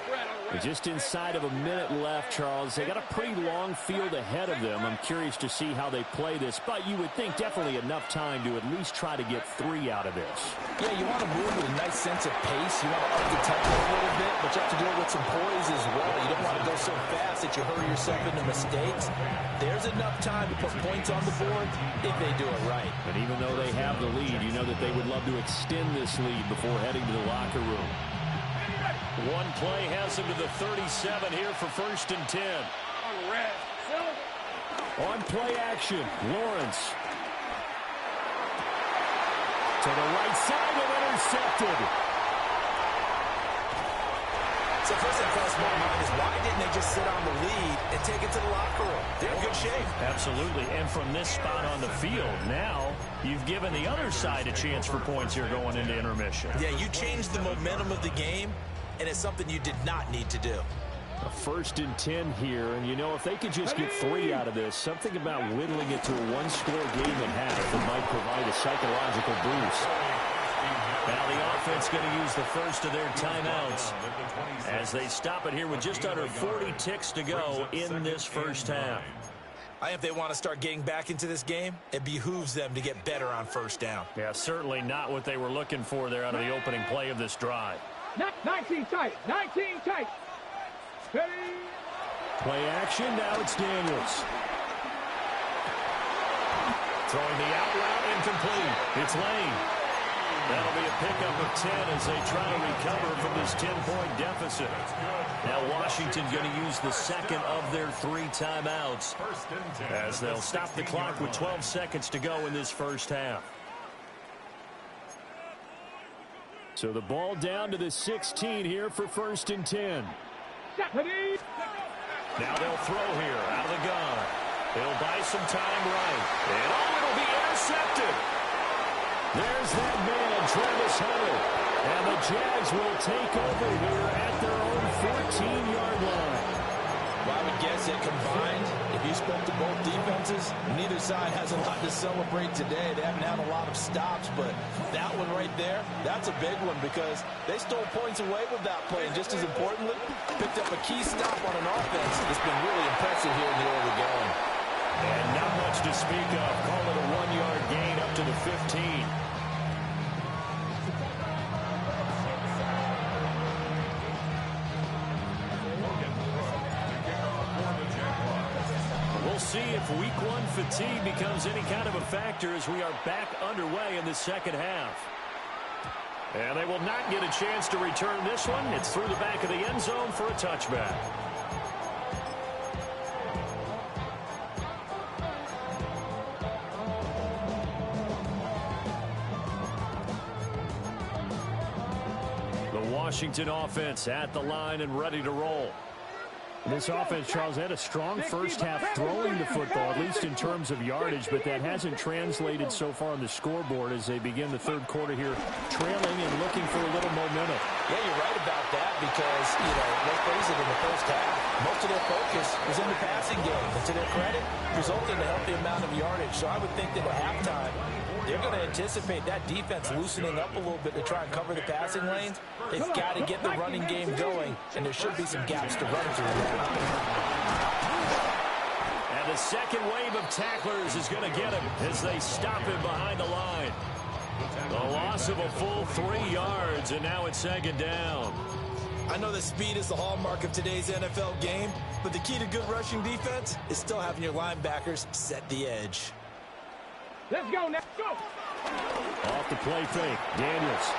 B: Brad on the
A: Just inside of a minute left, Charles. They got a pretty long field ahead of them. I'm curious to see how they play this, but you would think definitely enough time to at least try to get 3 out of this.
C: Yeah, you want to move with a nice sense of pace. You want to up the tempo a little bit, but you have to do it with some poise as well. You don't want to go so fast that you hurry yourself into mistakes. There's enough time to put points on the board if they do it right.
A: And even though they have the lead, you know that they would love to extend this lead before heading to the locker room.
E: One play has him to the 37 here for 1st and 10.
A: On play action, Lawrence. To the right side and intercepted.
C: So first thing across my mind is why didn't they just sit on the lead and take it to the locker room? They're in good shape.
E: Absolutely. And from this spot on the field, now you've given the other side a chance for points here going into intermission.
C: Yeah, you changed the momentum of the game, and it's something you did not need to do.
A: A 1st and 10 here, and you know, if they could just get 3 out of this, something about whittling it to a one-score game at half that might provide a psychological boost.
E: Now the offense going to use the first of their timeouts as they stop it here with just under 40 ticks to go in this first half.
C: I think if they want to start getting back into this game, it behooves them to get better on 1st down.
E: Yeah, certainly not what they were looking for there out of the opening play of this drive.
B: 19 tight. 19 tight. Steady.
A: Play action. Now it's Daniels.
E: Throwing the out route incomplete. It's Lane. That'll be a pickup of 10 as they try to recover from this 10-point deficit. Now Washington going to use the second of their 3 timeouts as they'll stop the clock with 12 seconds to go in this first half.
A: So the ball down to the 16 here for 1st and 10.
E: Now they'll throw here out of the gun. They'll buy some time right. And it'll be intercepted.
A: There's that man, Travis Hunter. And the Jags will take over here at their own 14-yard line.
C: Well, I would guess that combined, if you spoke to both defenses, neither side has a lot to celebrate today. They haven't had a lot of stops, but that one right there, that's a big one because they stole points away with that play. And just as importantly, picked up a key stop on an offense that's been really impressive here in the early going.
E: And not much to speak of. Call it a 1-yard gain up to the 15. We'll see if week 1 fatigue becomes any kind of a factor as we are back underway in the second half. And they will not get a chance to return this one. It's through the back of the end zone for a touchback. The Washington offense at the line and ready to roll.
A: This offense, Charles, had a strong first half throwing the football, at least in terms of yardage, but that hasn't translated so far on the scoreboard as they begin the third quarter here, trailing and looking for a little momentum.
C: Yeah, you're right about that because, let's face it, in the first half, most of their focus was in the passing game. And to their credit, resulted in a healthy amount of yardage. So I would think that at halftime, they're going to anticipate that defense loosening up a little bit to try and cover the passing lanes. They've got to get the running game going, and there should be some gaps to run through.
E: And the second wave of tacklers is going to get him as they stop him behind the line. The loss of a full 3 yards, and now it's 2nd down.
C: I know that speed is the hallmark of today's NFL game, but the key to good rushing defense is still having your linebackers set the edge.
B: Let's go, let's go.
A: Off the play fake, Daniels.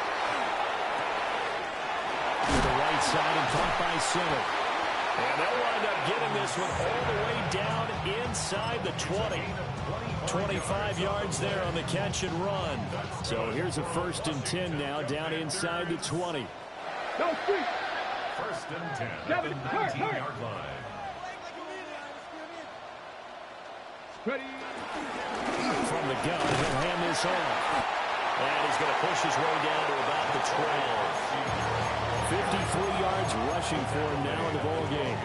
A: To the right side and caught by center.
E: And they'll wind up getting this one all the way down inside the 20. 25 yards there on the catch and run.
A: So here's a 1st and 10 now down inside the 20.
B: Go, street.
D: 1st and 10 at the 19-yard line.
B: Ready.
A: From the gun, he'll hand this off.
E: And he's going to push his way down to about the 12.
A: 53 yards rushing for him now in the ball game.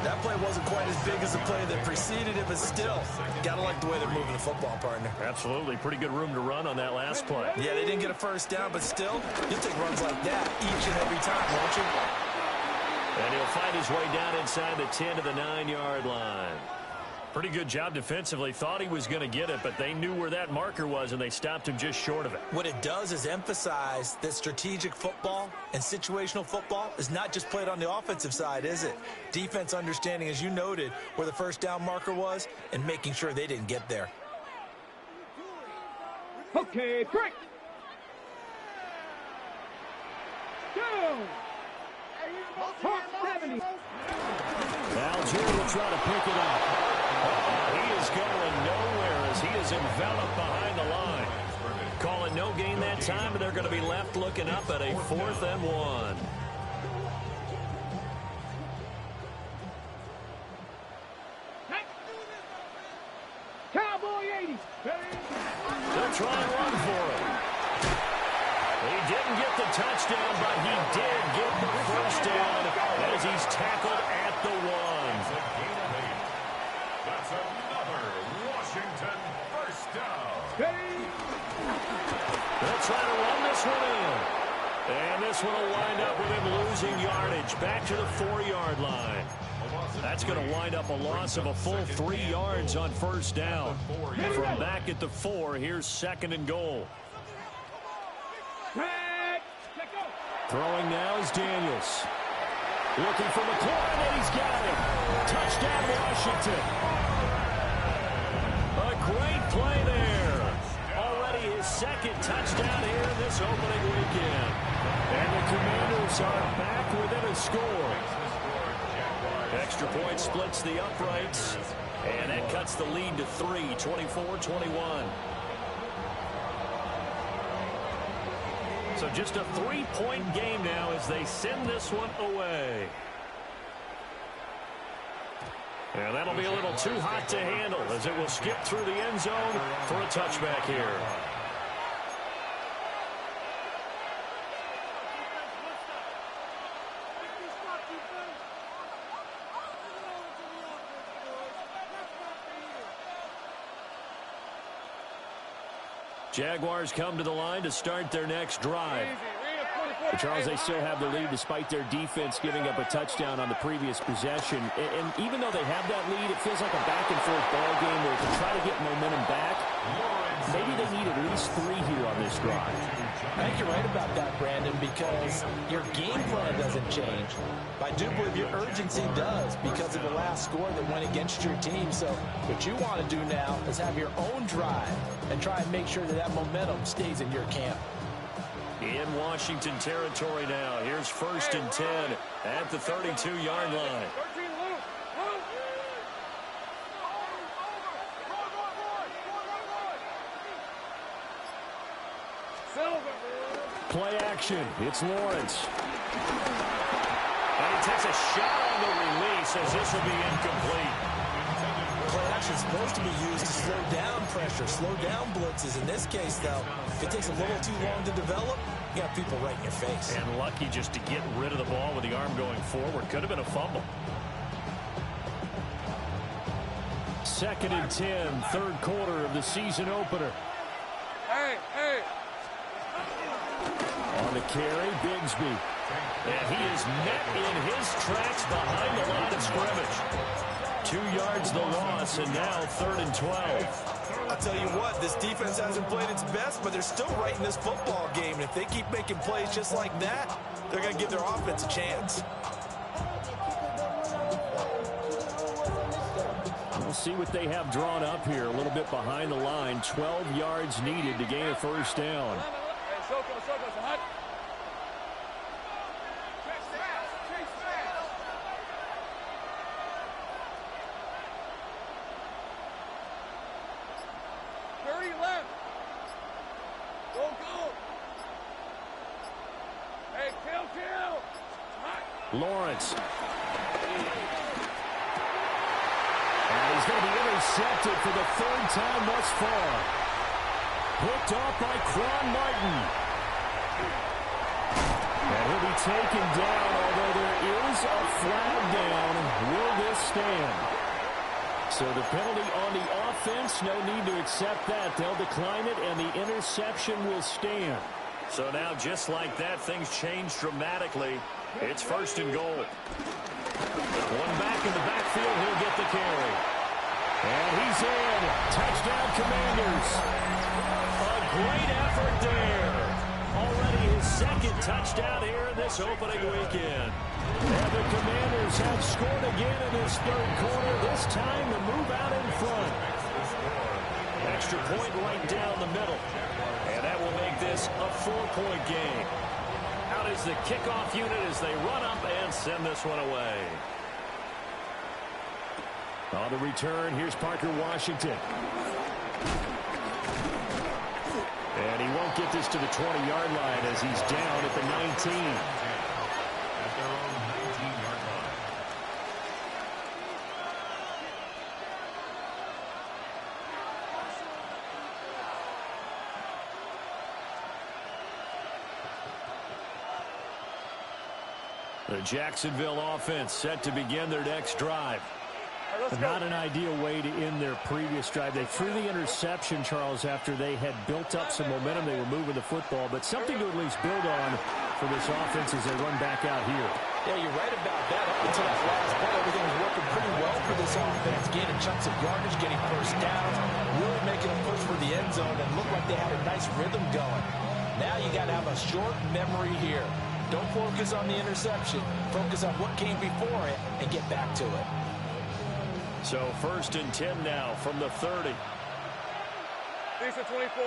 C: That play wasn't quite as big as the play that preceded it, but still, gotta like the way they're moving the football, partner.
E: Absolutely. Pretty good room to run on that last play.
C: Yeah, they didn't get a 1st down, but still, you'll take runs like that each and every time, won't you?
E: And he'll find his way down inside the 10 to the 9-yard line. Pretty good job defensively. Thought he was going to get it, but they knew where that marker was, and they stopped him just short of it.
C: What it does is emphasize that strategic football and situational football is not just played on the offensive side, is it? Defense understanding, as you noted, where the first down marker was and making sure they didn't get there.
B: Okay, break. Go. 70.
A: Algier will try to pick it up.
E: He is going nowhere as he is enveloped behind the line. Calling no gain that time, and they're going to be left looking up at a 4th and 1.
B: Cowboy 80.
E: They'll try and run for it. He didn't get the touchdown, but he did get the first down as he's tackled at the 1.
D: That's another Washington first down.
E: They'll try to run this one in. And this one will wind up with him losing yardage back to the 4-yard line. That's going to wind up a loss of a full 3 yards on first down. From back at the 4, here's 2nd and goal.
A: Throwing now is Daniels. Looking for McLaurin, and he's got him. Touchdown, Washington.
E: A great play there. Already his 2nd touchdown here in this opening weekend.
A: And the Commanders are back within a score.
E: Extra point splits the uprights, and that cuts the lead to 3, 24-21. So just a 3-point game now as they send this one away. And that'll be a little too hot to handle as it will skip through the end zone for a touchback here.
A: Jaguars come to the line to start their next drive. But Charles, they still have the lead despite their defense giving up a touchdown on the previous possession. And even though they have that lead, it feels like a back-and-forth ball game where to try to get momentum back, maybe they need at least 3 here on this drive.
C: I think you're right about that, Brandon, because your game plan doesn't change. I do believe your urgency does because of the last score that went against your team. So what you want to do now is have your own drive and try and make sure that that momentum stays in your camp.
E: In Washington territory now. Here's 1st and 10 at the 32-yard line.
A: Play action. It's Lawrence.
E: And he takes a shot on the release as this will be incomplete.
C: Play action is supposed to be used to slow down pressure, slow down blitzes. In this case, though, if it takes a little too long to develop, you got people right in your face.
E: And lucky just to get rid of the ball with the arm going forward. Could have been a fumble.
A: 2nd and 10, 3rd quarter of the season opener.
B: Hey.
A: On the carry, Bigsby.
E: And he is met in his tracks behind the line of scrimmage. 2 yards the loss, and now 3rd and 12.
C: I'll tell you what, this defense hasn't played its best, but they're still right in this football game. And if they keep making plays just like that, they're going to give their offense a chance.
A: We'll see what they have drawn up here. A little bit behind the line. 12 yards needed to gain a first down. Lawrence. And he's going to be intercepted for the 3rd time thus far. Picked off by Quan Martin. And he'll be taken down, although there is a flag down. Will this stand? So the penalty on the offense, no need to accept that. They'll decline it, and the interception will stand.
E: So now, just like that, things change dramatically. It's 1st and goal. One back in the backfield. He'll get the carry. And he's in. Touchdown, Commanders. A great effort there. Already his 2nd touchdown here in this opening weekend. And the Commanders have scored again in this 3rd quarter. This time to move out in front. Extra point right down the middle. And that will make this a 4-point game. Out is the kickoff unit as they run up and send this one away. On the return, here's Parker Washington. And he won't get this to the 20-yard line as he's down at the 19.
D: At their own 19-yard line.
E: The Jacksonville offense set to begin their next drive.
A: Not an ideal way to end their previous drive. They threw the interception, Charles, after they had built up some momentum. They were moving the football, but something to at least build on for this offense as they run back out here.
C: Yeah, you're right about that. Up until that last play, everything was working pretty well for this offense. Gaining chunks of yardage, getting first downs, really making a push for the end zone, and looked like they had a nice rhythm going. Now you got to have a short memory here. Don't focus on the interception. Focus on what came before it and get back to it.
E: So 1st and 10 now from the 30.
B: Decent 24.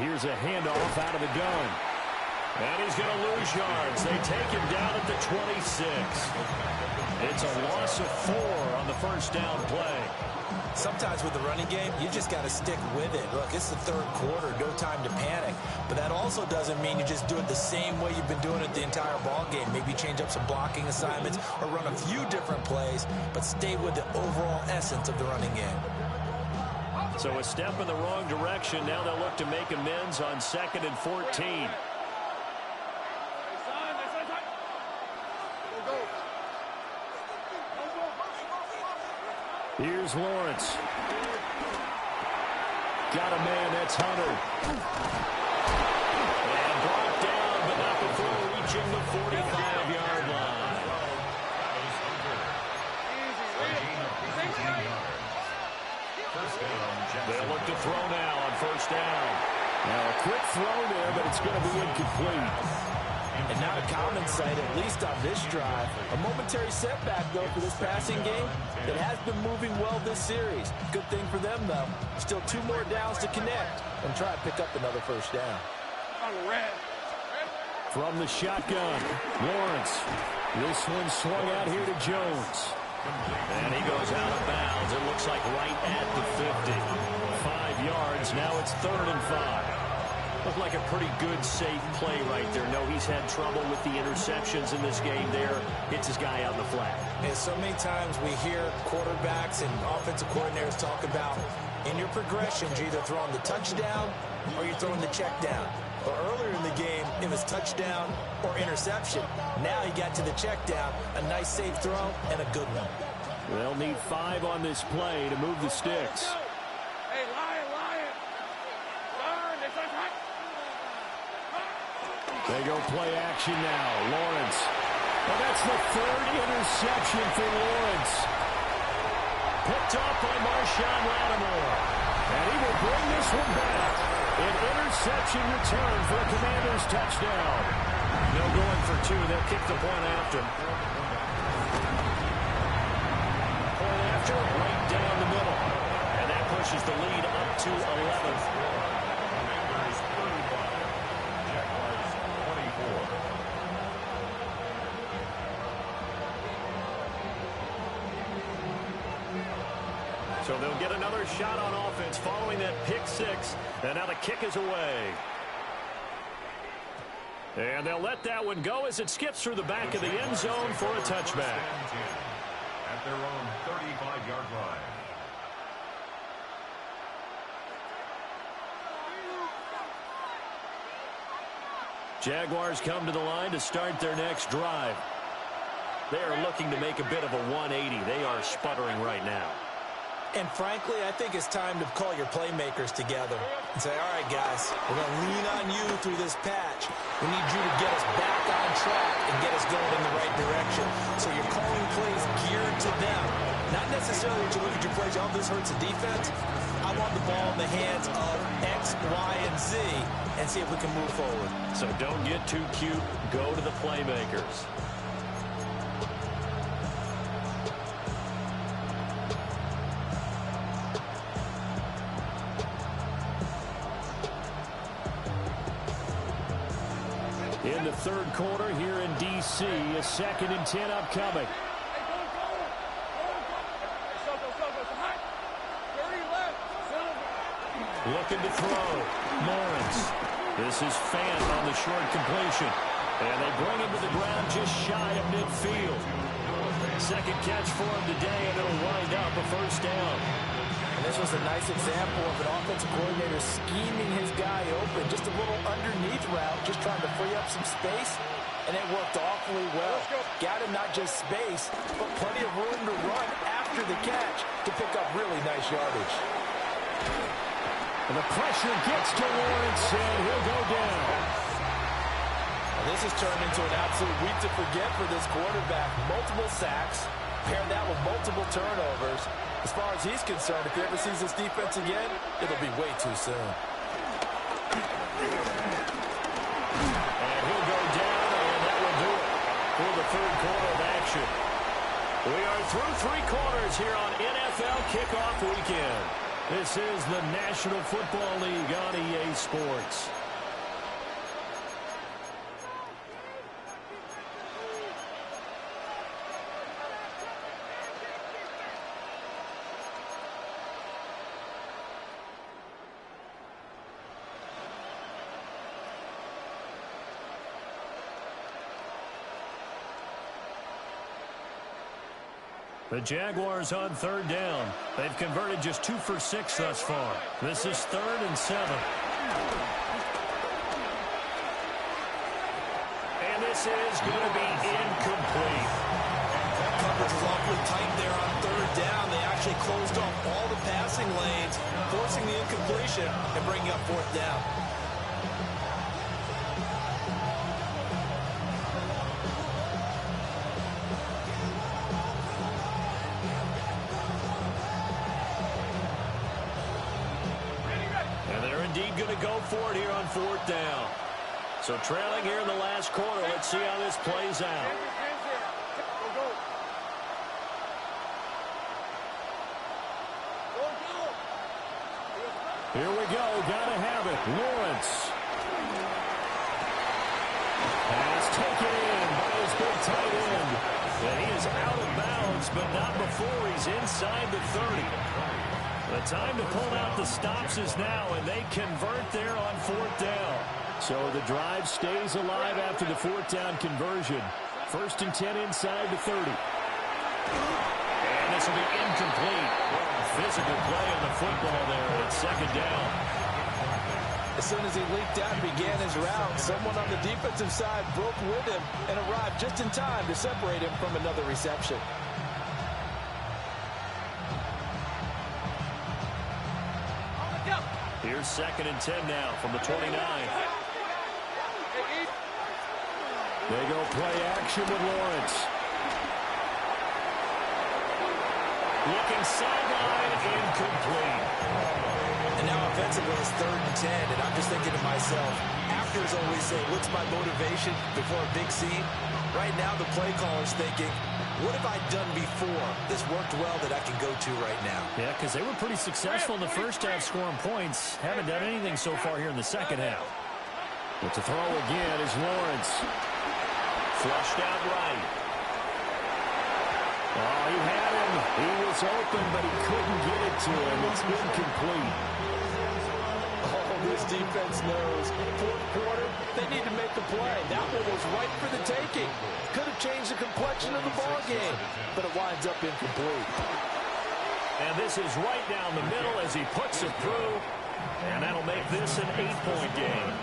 E: Here's a handoff out of the gun. And he's going to lose yards. They take him down at the 26. It's a loss of 4 on the 1st down play.
C: Sometimes with the running game, you just got to stick with it. Look, it's the 3rd quarter, no time to panic. But that also doesn't mean you just do it the same way you've been doing it the entire ball game. Maybe change up some blocking assignments or run a few different plays, but stay with the overall essence of the running game.
E: So a step in the wrong direction. Now they'll look to make amends on 2nd and 14. Here's Lawrence. Got a man, that's Hunter. And brought down, but not before reaching the 45-yard line. They'll look to throw now on 1st down.
A: Now a quick throw there, but it's going to be incomplete.
C: And not a common sight, at least on this drive. A momentary setback, though, for this passing game that has been moving well this series. Good thing for them, though. Still 2 more downs to connect and try to pick up another 1st down.
E: From the shotgun, Lawrence. This one swung out here to Jones. And he goes out of bounds. It looks like right at the 50. 5 yards. Now it's 3rd and 5. Looked like a pretty good, safe play right there. No, he's had trouble with the interceptions in this game there. Hits his guy out in the flat.
C: And so many times we hear quarterbacks and offensive coordinators talk about in your progressions, you're either throwing the touchdown or you're throwing the check down. But earlier in the game, it was touchdown or interception. Now he got to the check down, a nice safe throw and a good one.
E: They'll need 5 on this play to move the sticks.
B: Hey, Lion.
E: They go play action now. Lawrence. And that's the 3rd interception for Lawrence. Picked up by Marshawn Lattimore. And he will bring this one back. An interception return for a Commanders touchdown. No going for 2. They'll kick the point after. Point after, right down the middle. And that pushes the lead up to 11. So they'll get another shot on offense following that pick 6. And now the kick is away. And they'll let that one go as it skips through the back of the end zone for a touchback.
D: At their own 35-yard line.
E: Jaguars come to the line to start their next drive. They are looking to make a bit of a 180. They are sputtering right now.
C: And frankly, I think it's time to call your playmakers together and say, all right, guys, we're going to lean on you through this patch. We need you to get us back on track and get us going in the right direction. So you're calling plays geared to them. Not necessarily that you look at your plays, oh, this hurts the defense. I want the ball in the hands of X, Y, and Z and see if we can move forward.
E: So don't get too cute. Go to the playmakers. In the third quarter here in D.C., a 2nd and 10 upcoming. Looking to throw. Lawrence. This is Fant on the short completion. And they bring him to the ground just shy of midfield. Second catch for him today, and it'll wind up a first down.
C: And this was a nice example of an offensive coordinator scheming his guy open. Just a little underneath route, just trying to free up some space. And it worked awfully well. Got him not just space, but plenty of room to run after the catch to pick up really nice yardage.
A: And the pressure gets to Lawrence, and he'll go down.
C: Well, this has turned into an absolute week to forget for this quarterback. Multiple sacks, pair that with multiple turnovers. As far as he's concerned, if he ever sees this defense again, it'll be way too soon.
E: And he'll go down, and that will do it for the third quarter of action. We are through 3 quarters here on NFL Kickoff Weekend. This is the National Football League on EA Sports. The Jaguars on 3rd down. They've converted just 2 for 6 thus far. This is 3rd and 7. And this is going to be incomplete.
C: That coverage was awfully tight there on 3rd down. They actually closed off all the passing lanes, forcing the incompletion and bringing up 4th down.
E: Going to go for it here on 4th down. So trailing here in the last quarter. Let's see how this plays out. Here we go. Gotta have it. Lawrence. Pass taken in by his big tight end. And he is out of bounds, but not before he's inside the 30. The time to pull out the stops is now, and they convert there on 4th down. So the drive stays alive after the 4th down conversion. 1st and 10 inside the 30. And this will be incomplete. Physical play on the football there at 2nd down.
C: As soon as he leaked out and began his route, someone on the defensive side broke with him and arrived just in time to separate him from another reception.
E: Here's 2nd and 10 now from the 29. They go play action with Lawrence. Looking sideline, incomplete.
C: And now offensively it's 3rd and 10, and I'm just thinking to myself, actors always say, what's my motivation before a big scene? Right now the play caller's thinking, what have I done before this worked well that I can go to right now?
E: Yeah, because they were pretty successful in the first half scoring points. Haven't done anything so far here in the second half. But to throw again is Lawrence. Flushed out right. Oh, he had him. He was open, but he couldn't get it to him. It's incomplete.
C: Oh, this defense knows. 4th quarter, they need to make a play. That one was right for the taking. Could have changed the complexion of the ball game, but it winds up incomplete.
E: And this is right down the middle as he puts it through. And that'll make this an 8-point game.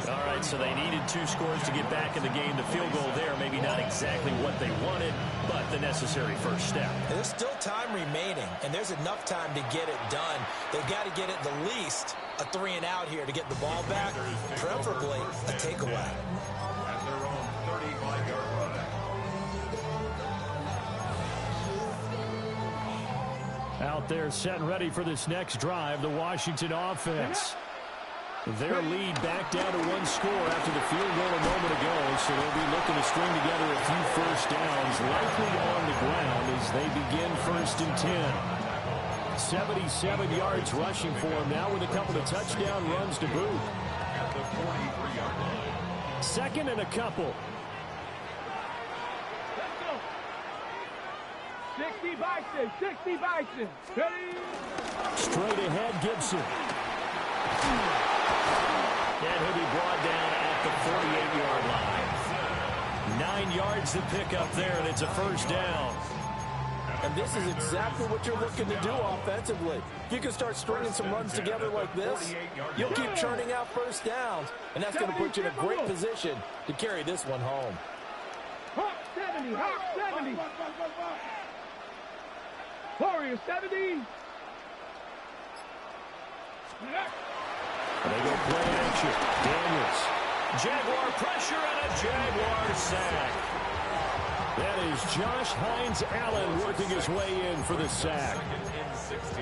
E: All right, so they needed 2 scores to get back in the game. The field goal there, maybe not exactly what they wanted, but the necessary first step.
C: There's still time remaining, and there's enough time to get it done. They've got to get it the least a 3-and-out here to get the ball back, preferably a takeaway.
D: At their own 35-yard line.
A: Out there set and ready for this next drive, the Washington offense. Their lead back down to 1 score after the field goal a moment ago, so they'll be looking to string together a few first downs, likely on the ground as they begin 1st and 10. 77 yards rushing for him now with a couple of touchdown runs to boot.
D: At the 43-yard line.
A: 2nd and a couple.
B: Let's go. 60 Bison. 60 Bison. Ready?
A: Straight ahead, Gibson.
E: And he'll be brought down at the 48-yard line. 9 yards to pick up there, and it's a first down.
C: And this is exactly what you're looking to do offensively. If you can start stringing some runs together like this, you'll keep churning out first downs, and that's going to put you in a great position to carry this one home.
B: Hawk 70. Hawk 70. Warrior 70.
A: They go play action. Daniels.
E: Jaguar pressure and a Jaguar sack.
A: That is Josh Hines-Allen working his way in for the sack.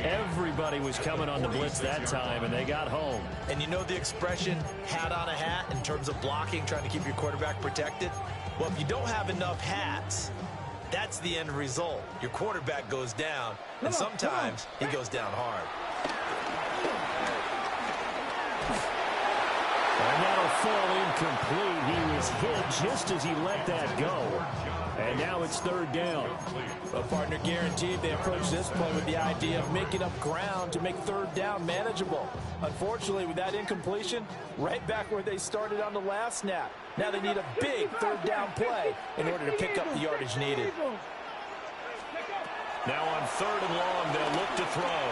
E: Everybody was coming on the blitz that time, and they got home.
C: And you know the expression, hat on a hat, in terms of blocking, trying to keep your quarterback protected? Well, if you don't have enough hats, that's the end result. Your quarterback goes down, and sometimes he goes down hard.
A: And that'll fall incomplete. He was hit just as he let that go. And now it's 3rd down.
C: A partner guaranteed they approach this play with the idea of making up ground to make 3rd down manageable. Unfortunately, with that incompletion, right back where they started on the last snap. Now they need a big 3rd down play in order to pick up the yardage needed.
E: Now on 3rd and long, they'll look to throw.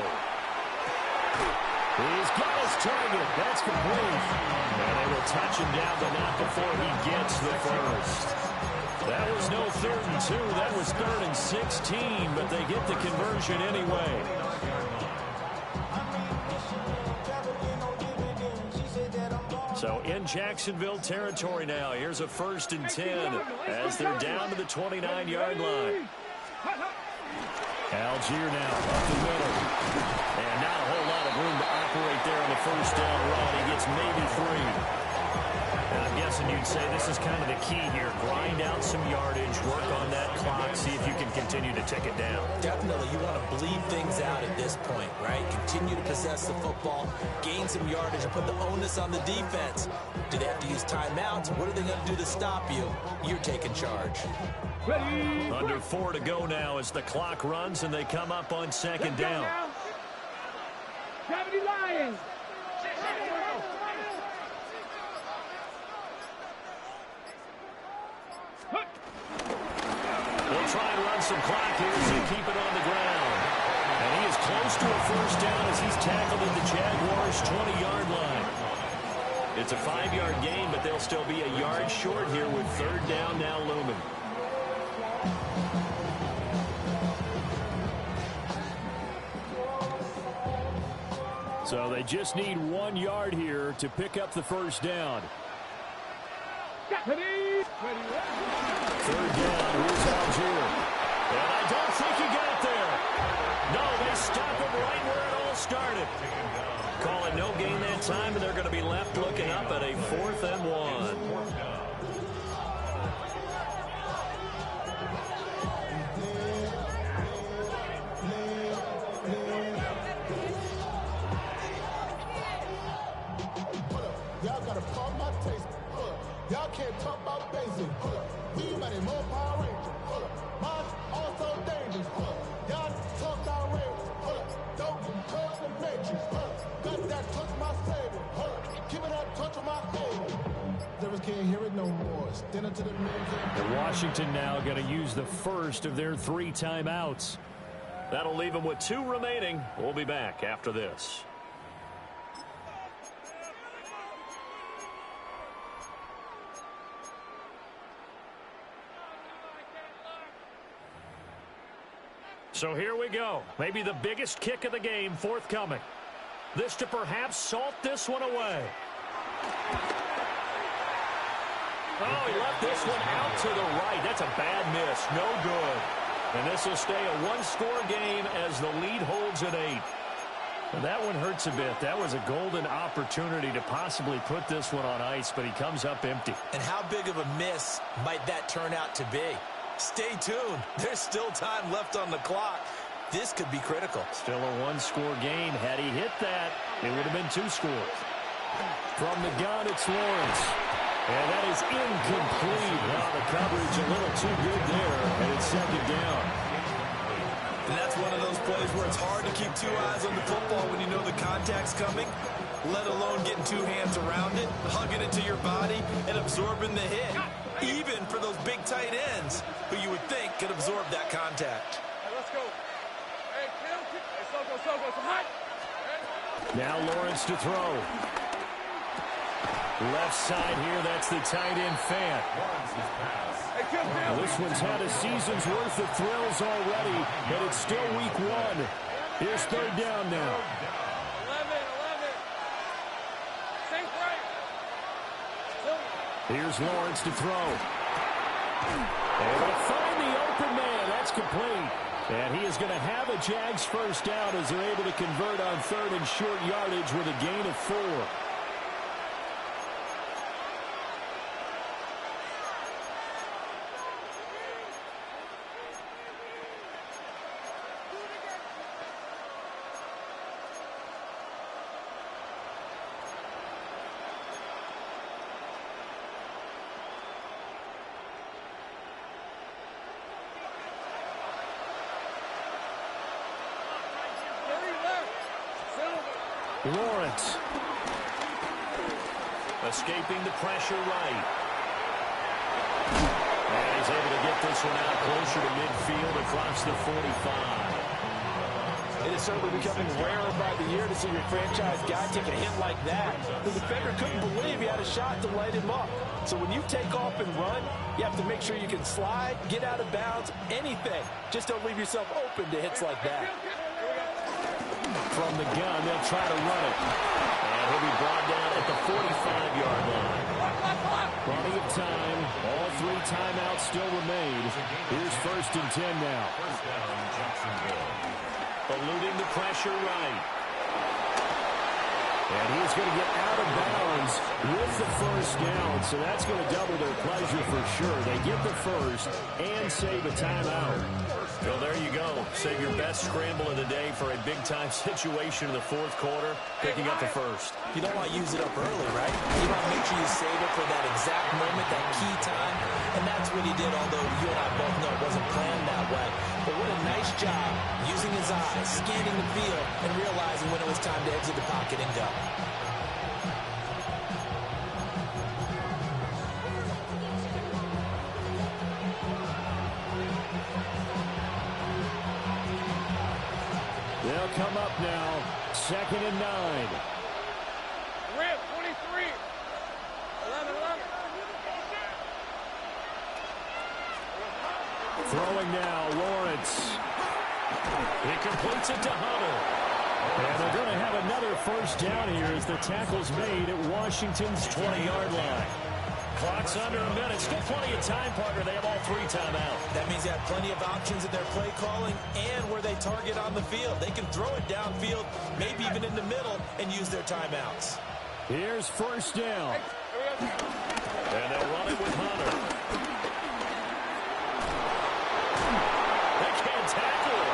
A: He's got his target. That's complete.
E: And they will touch him down, but not before he gets the first.
A: That was no 3rd and 2. That was 3rd and 16, but they get the conversion anyway. So in Jacksonville territory now. Here's a 1st and 10 as they're down to the 29-yard line. Algier now up the middle. And not a whole lot of room to operate there on the 1st down run. He gets maybe 3.
E: And I'm guessing you'd say this is kind of the key here. Grind out some yardage, work on that clock, see if you can continue to tick it down.
C: Definitely, you want to bleed things out at this point, right? Continue to possess the football, gain some yardage, and put the onus on the defense. Do they have to use timeouts? What are they going to do to stop you? You're taking charge.
E: Under 4 to go now as the clock runs and they come up on 2nd down.
B: 70 Lions.
E: They'll try and run some clock here as they keep it on the ground. And he is close to a 1st down as he's tackled at the Jaguars' 20-yard line. It's a 5-yard gain, but they'll still be a yard short here with 3rd down now looming.
A: So they just need 1 yard here to pick up the 1st down. 3rd down, here's Algier.
E: And I don't think he got there. No, they stop him right where it all started. Call it no gain that time, and they're going to be left looking up at a 4th and 1.
J: Y'all gotta pump my taste. Y'all can't talk about basic. We money more Power Rangers. Mine also dangerous. Y'all talk outrageous. Don't touch the matrix. Got that touch my savior. Keep it up, touch my baby. Never can't hear it no more. Stand up to the man.
A: And Washington now going to use the first of their 3 timeouts.
E: That'll leave them with 2 remaining. We'll be back after this. So here we go. Maybe the biggest kick of the game forthcoming. This to perhaps salt this one away. Oh, he left this one out to the right. That's a bad miss. No good. And this will stay a one-score game as the lead holds at 8. Well, that one hurts a bit. That was a golden opportunity to possibly put this one on ice, but he comes up empty.
C: And how big of a miss might that turn out to be? Stay tuned. There's still time left on the clock. This could be critical.
E: Still a one-score game. Had he hit that, it would have been 2 scores. From the gun, it's Lawrence. And that is incomplete. Now the coverage a little too good there, and it's 2nd down.
C: And that's one of those plays where it's hard to keep 2 eyes on the football when you know the contact's coming, let alone getting 2 hands around it, hugging it to your body, and absorbing the hit. Even for those big tight ends who you would think could absorb that contact.
B: Hey, let's go. Hey, Kim. Hey, Soko, come on.
E: Now Lawrence to throw. Left side here, that's the tight end Fant.
B: Hey, Kim.
E: Well, this one's had a season's worth of thrills already, but it's still week 1. Here's 3rd down now.
B: 11. Sink right.
E: Here's Lawrence to throw. And they'll find the open man. That's complete. And he is going to have a Jags first down as they're able to convert on 3rd and short yardage with a gain of 4. Lawrence. Escaping the pressure right. And he's able to get this one out closer to midfield across the 45.
C: It is certainly becoming rarer by the year to see your franchise guy take a hit like that. The defender couldn't believe he had a shot to light him up. So when you take off and run, you have to make sure you can slide, get out of bounds, anything. Just don't leave yourself open to hits like that.
E: From the gun, they'll try to run it. And he'll be brought down at the 45-yard line. Plenty of time. All 3 timeouts still remain. Here's 1st and 10 now. Eluding the pressure right. And he's going to get out of bounds with the first down. So that's going to double their pleasure for sure. They get the first and save a timeout. Well, there you go. Save your best scramble of the day for a big-time situation in the 4th quarter, picking up the first.
C: You don't want to use it up early, right? You want to make sure you save it for that exact moment, that key time. And that's what he did, although you and I both know it wasn't planned that way. But what a nice job using his eyes, scanning the field, and realizing when it was time to exit the pocket and go.
E: They'll come up now, 2nd and 9.
B: Rip, 23. 11.
E: Throwing now, Lawrence. He completes it to Hunter. And they're going to have another first down here as the tackle's made at Washington's 20-yard line. Clock's under a minute. Still plenty of time, partner. They have all 3 timeouts.
C: That means they have plenty of options in their play calling and where they target on the field. They can throw it downfield, maybe even in the middle, and use their timeouts.
E: Here's 1st down. And they'll run it with Hunter. They can't tackle.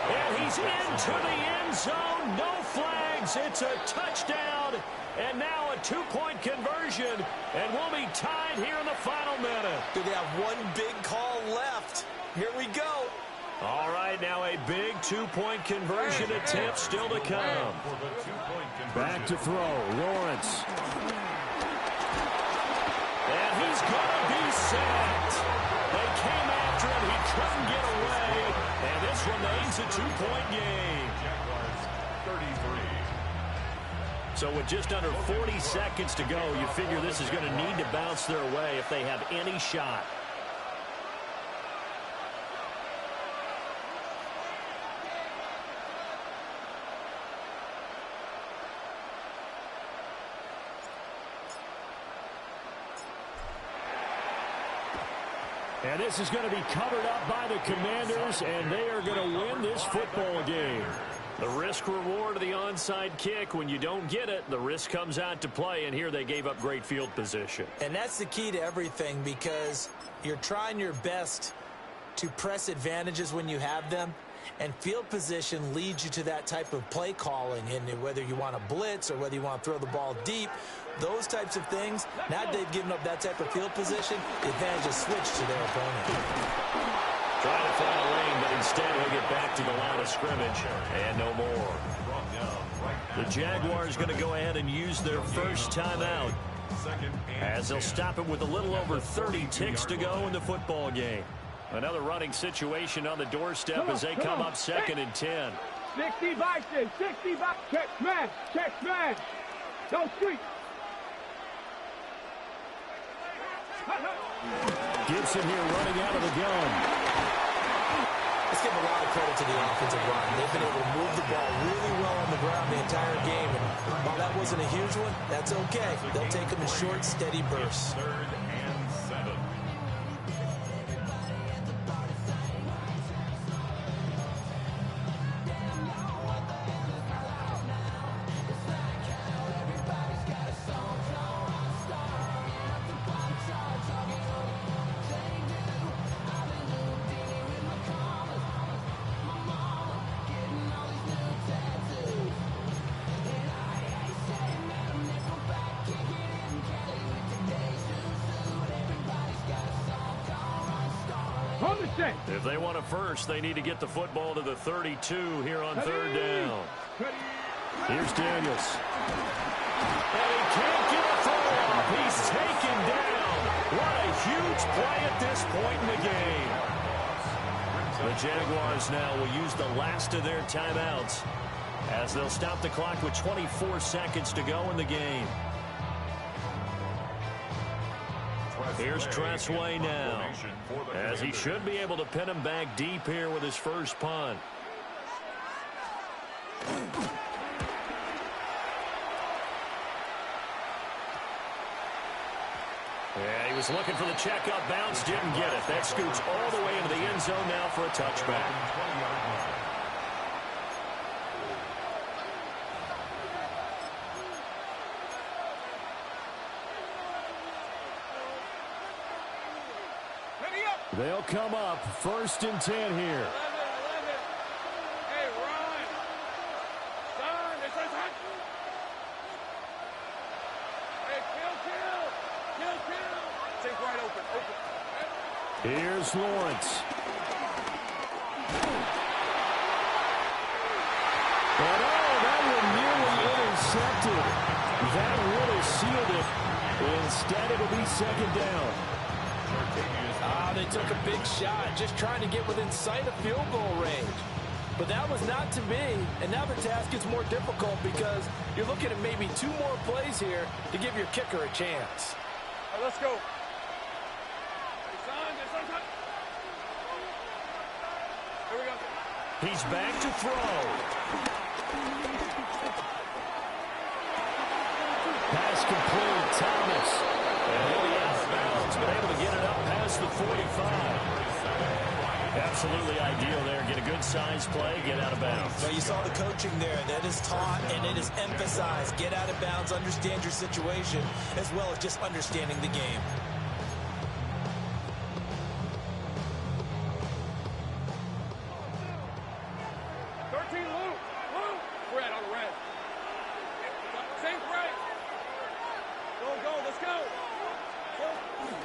E: And he's into the end zone. No flags. It's a touchdown. And now a 2-point conversion. And we'll be tied here in the final minute.
C: Do they have one big call left? Here we go.
E: All right, now a big 2-point conversion attempt still to come. Back to throw. Lawrence. And he's going to be sacked. They came after him. He couldn't get away. And this remains a 2-point game. So with just under 40 seconds to go, you figure this is going to need to bounce their way if they have any shot.
A: And this is going to be covered up by the Commanders, and they are going to win this football game.
E: The risk reward of the onside kick. When you don't get it, the risk comes out to play, and here they gave up great field position.
C: And that's the key to everything, because you're trying your best to press advantages when you have them, and field position leads you to that type of play calling. And whether you want to blitz or whether you want to throw the ball deep, those types of things, now they've given up that type of field position, the advantage is switched to their opponent.
E: Trying to find a lane, but instead he'll get back to the line of scrimmage, and no more. The Jaguars going to go ahead and use their first timeout, as they'll stop it with a little over 30 ticks to go in the football game. Another running situation on the doorstep as they come up 2nd and 10.
B: 60 bison, 60 bison. Check smash. No street.
A: Gibson here running out of the gun.
C: Let's give a lot of credit to the offensive line. They've been able to move the ball really well on the ground the entire game. And while that wasn't a huge one, that's okay. They'll take them in short, steady bursts.
D: 3rd and 7.
E: If they want a first, they need to get the football to the 32 here on 3rd down.
A: Here's Daniels.
E: And he can't get a throw off. He's taken down. What a huge play at this point in the game. The Jaguars now will use the last of their timeouts as they'll stop the clock with 24 seconds to go in the game. Here's Tressway now, as he should be able to pin him back deep here with his first punt. Yeah, he was looking for the checkup bounce, didn't get it. That scoots all the way into the end zone now for a touchback.
A: They'll come up 1st and 10 here.
B: 11. Hey, Ron. Son, this is hot. Hey, kill. Take right open.
A: Here's Lawrence. But that one nearly intercepted. That would have sealed it. Instead, it'll be 2nd down.
C: They took a big shot, just trying to get within sight of field goal range. But that was not to be, and now the task gets more difficult because you're looking at maybe 2 more plays here to give your kicker a chance.
B: All right, let's go. Hey, son, this is hot. Here we go.
E: He's back to throw.
A: Pass complete, Thomas.
E: And he'll be out of bounds, but able to get it up past the 45. Absolutely ideal there. Get a good size play, get out of bounds.
C: Well, you saw the coaching there. That is taught and it is emphasized. Get out of bounds, understand your situation, as well as just understanding the game.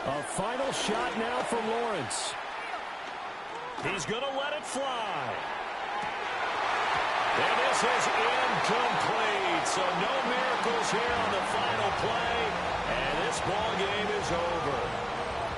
A: A final shot now from Lawrence.
E: He's going to let it fly. And this is incomplete. So no miracles here on the final play. And this ball game is over.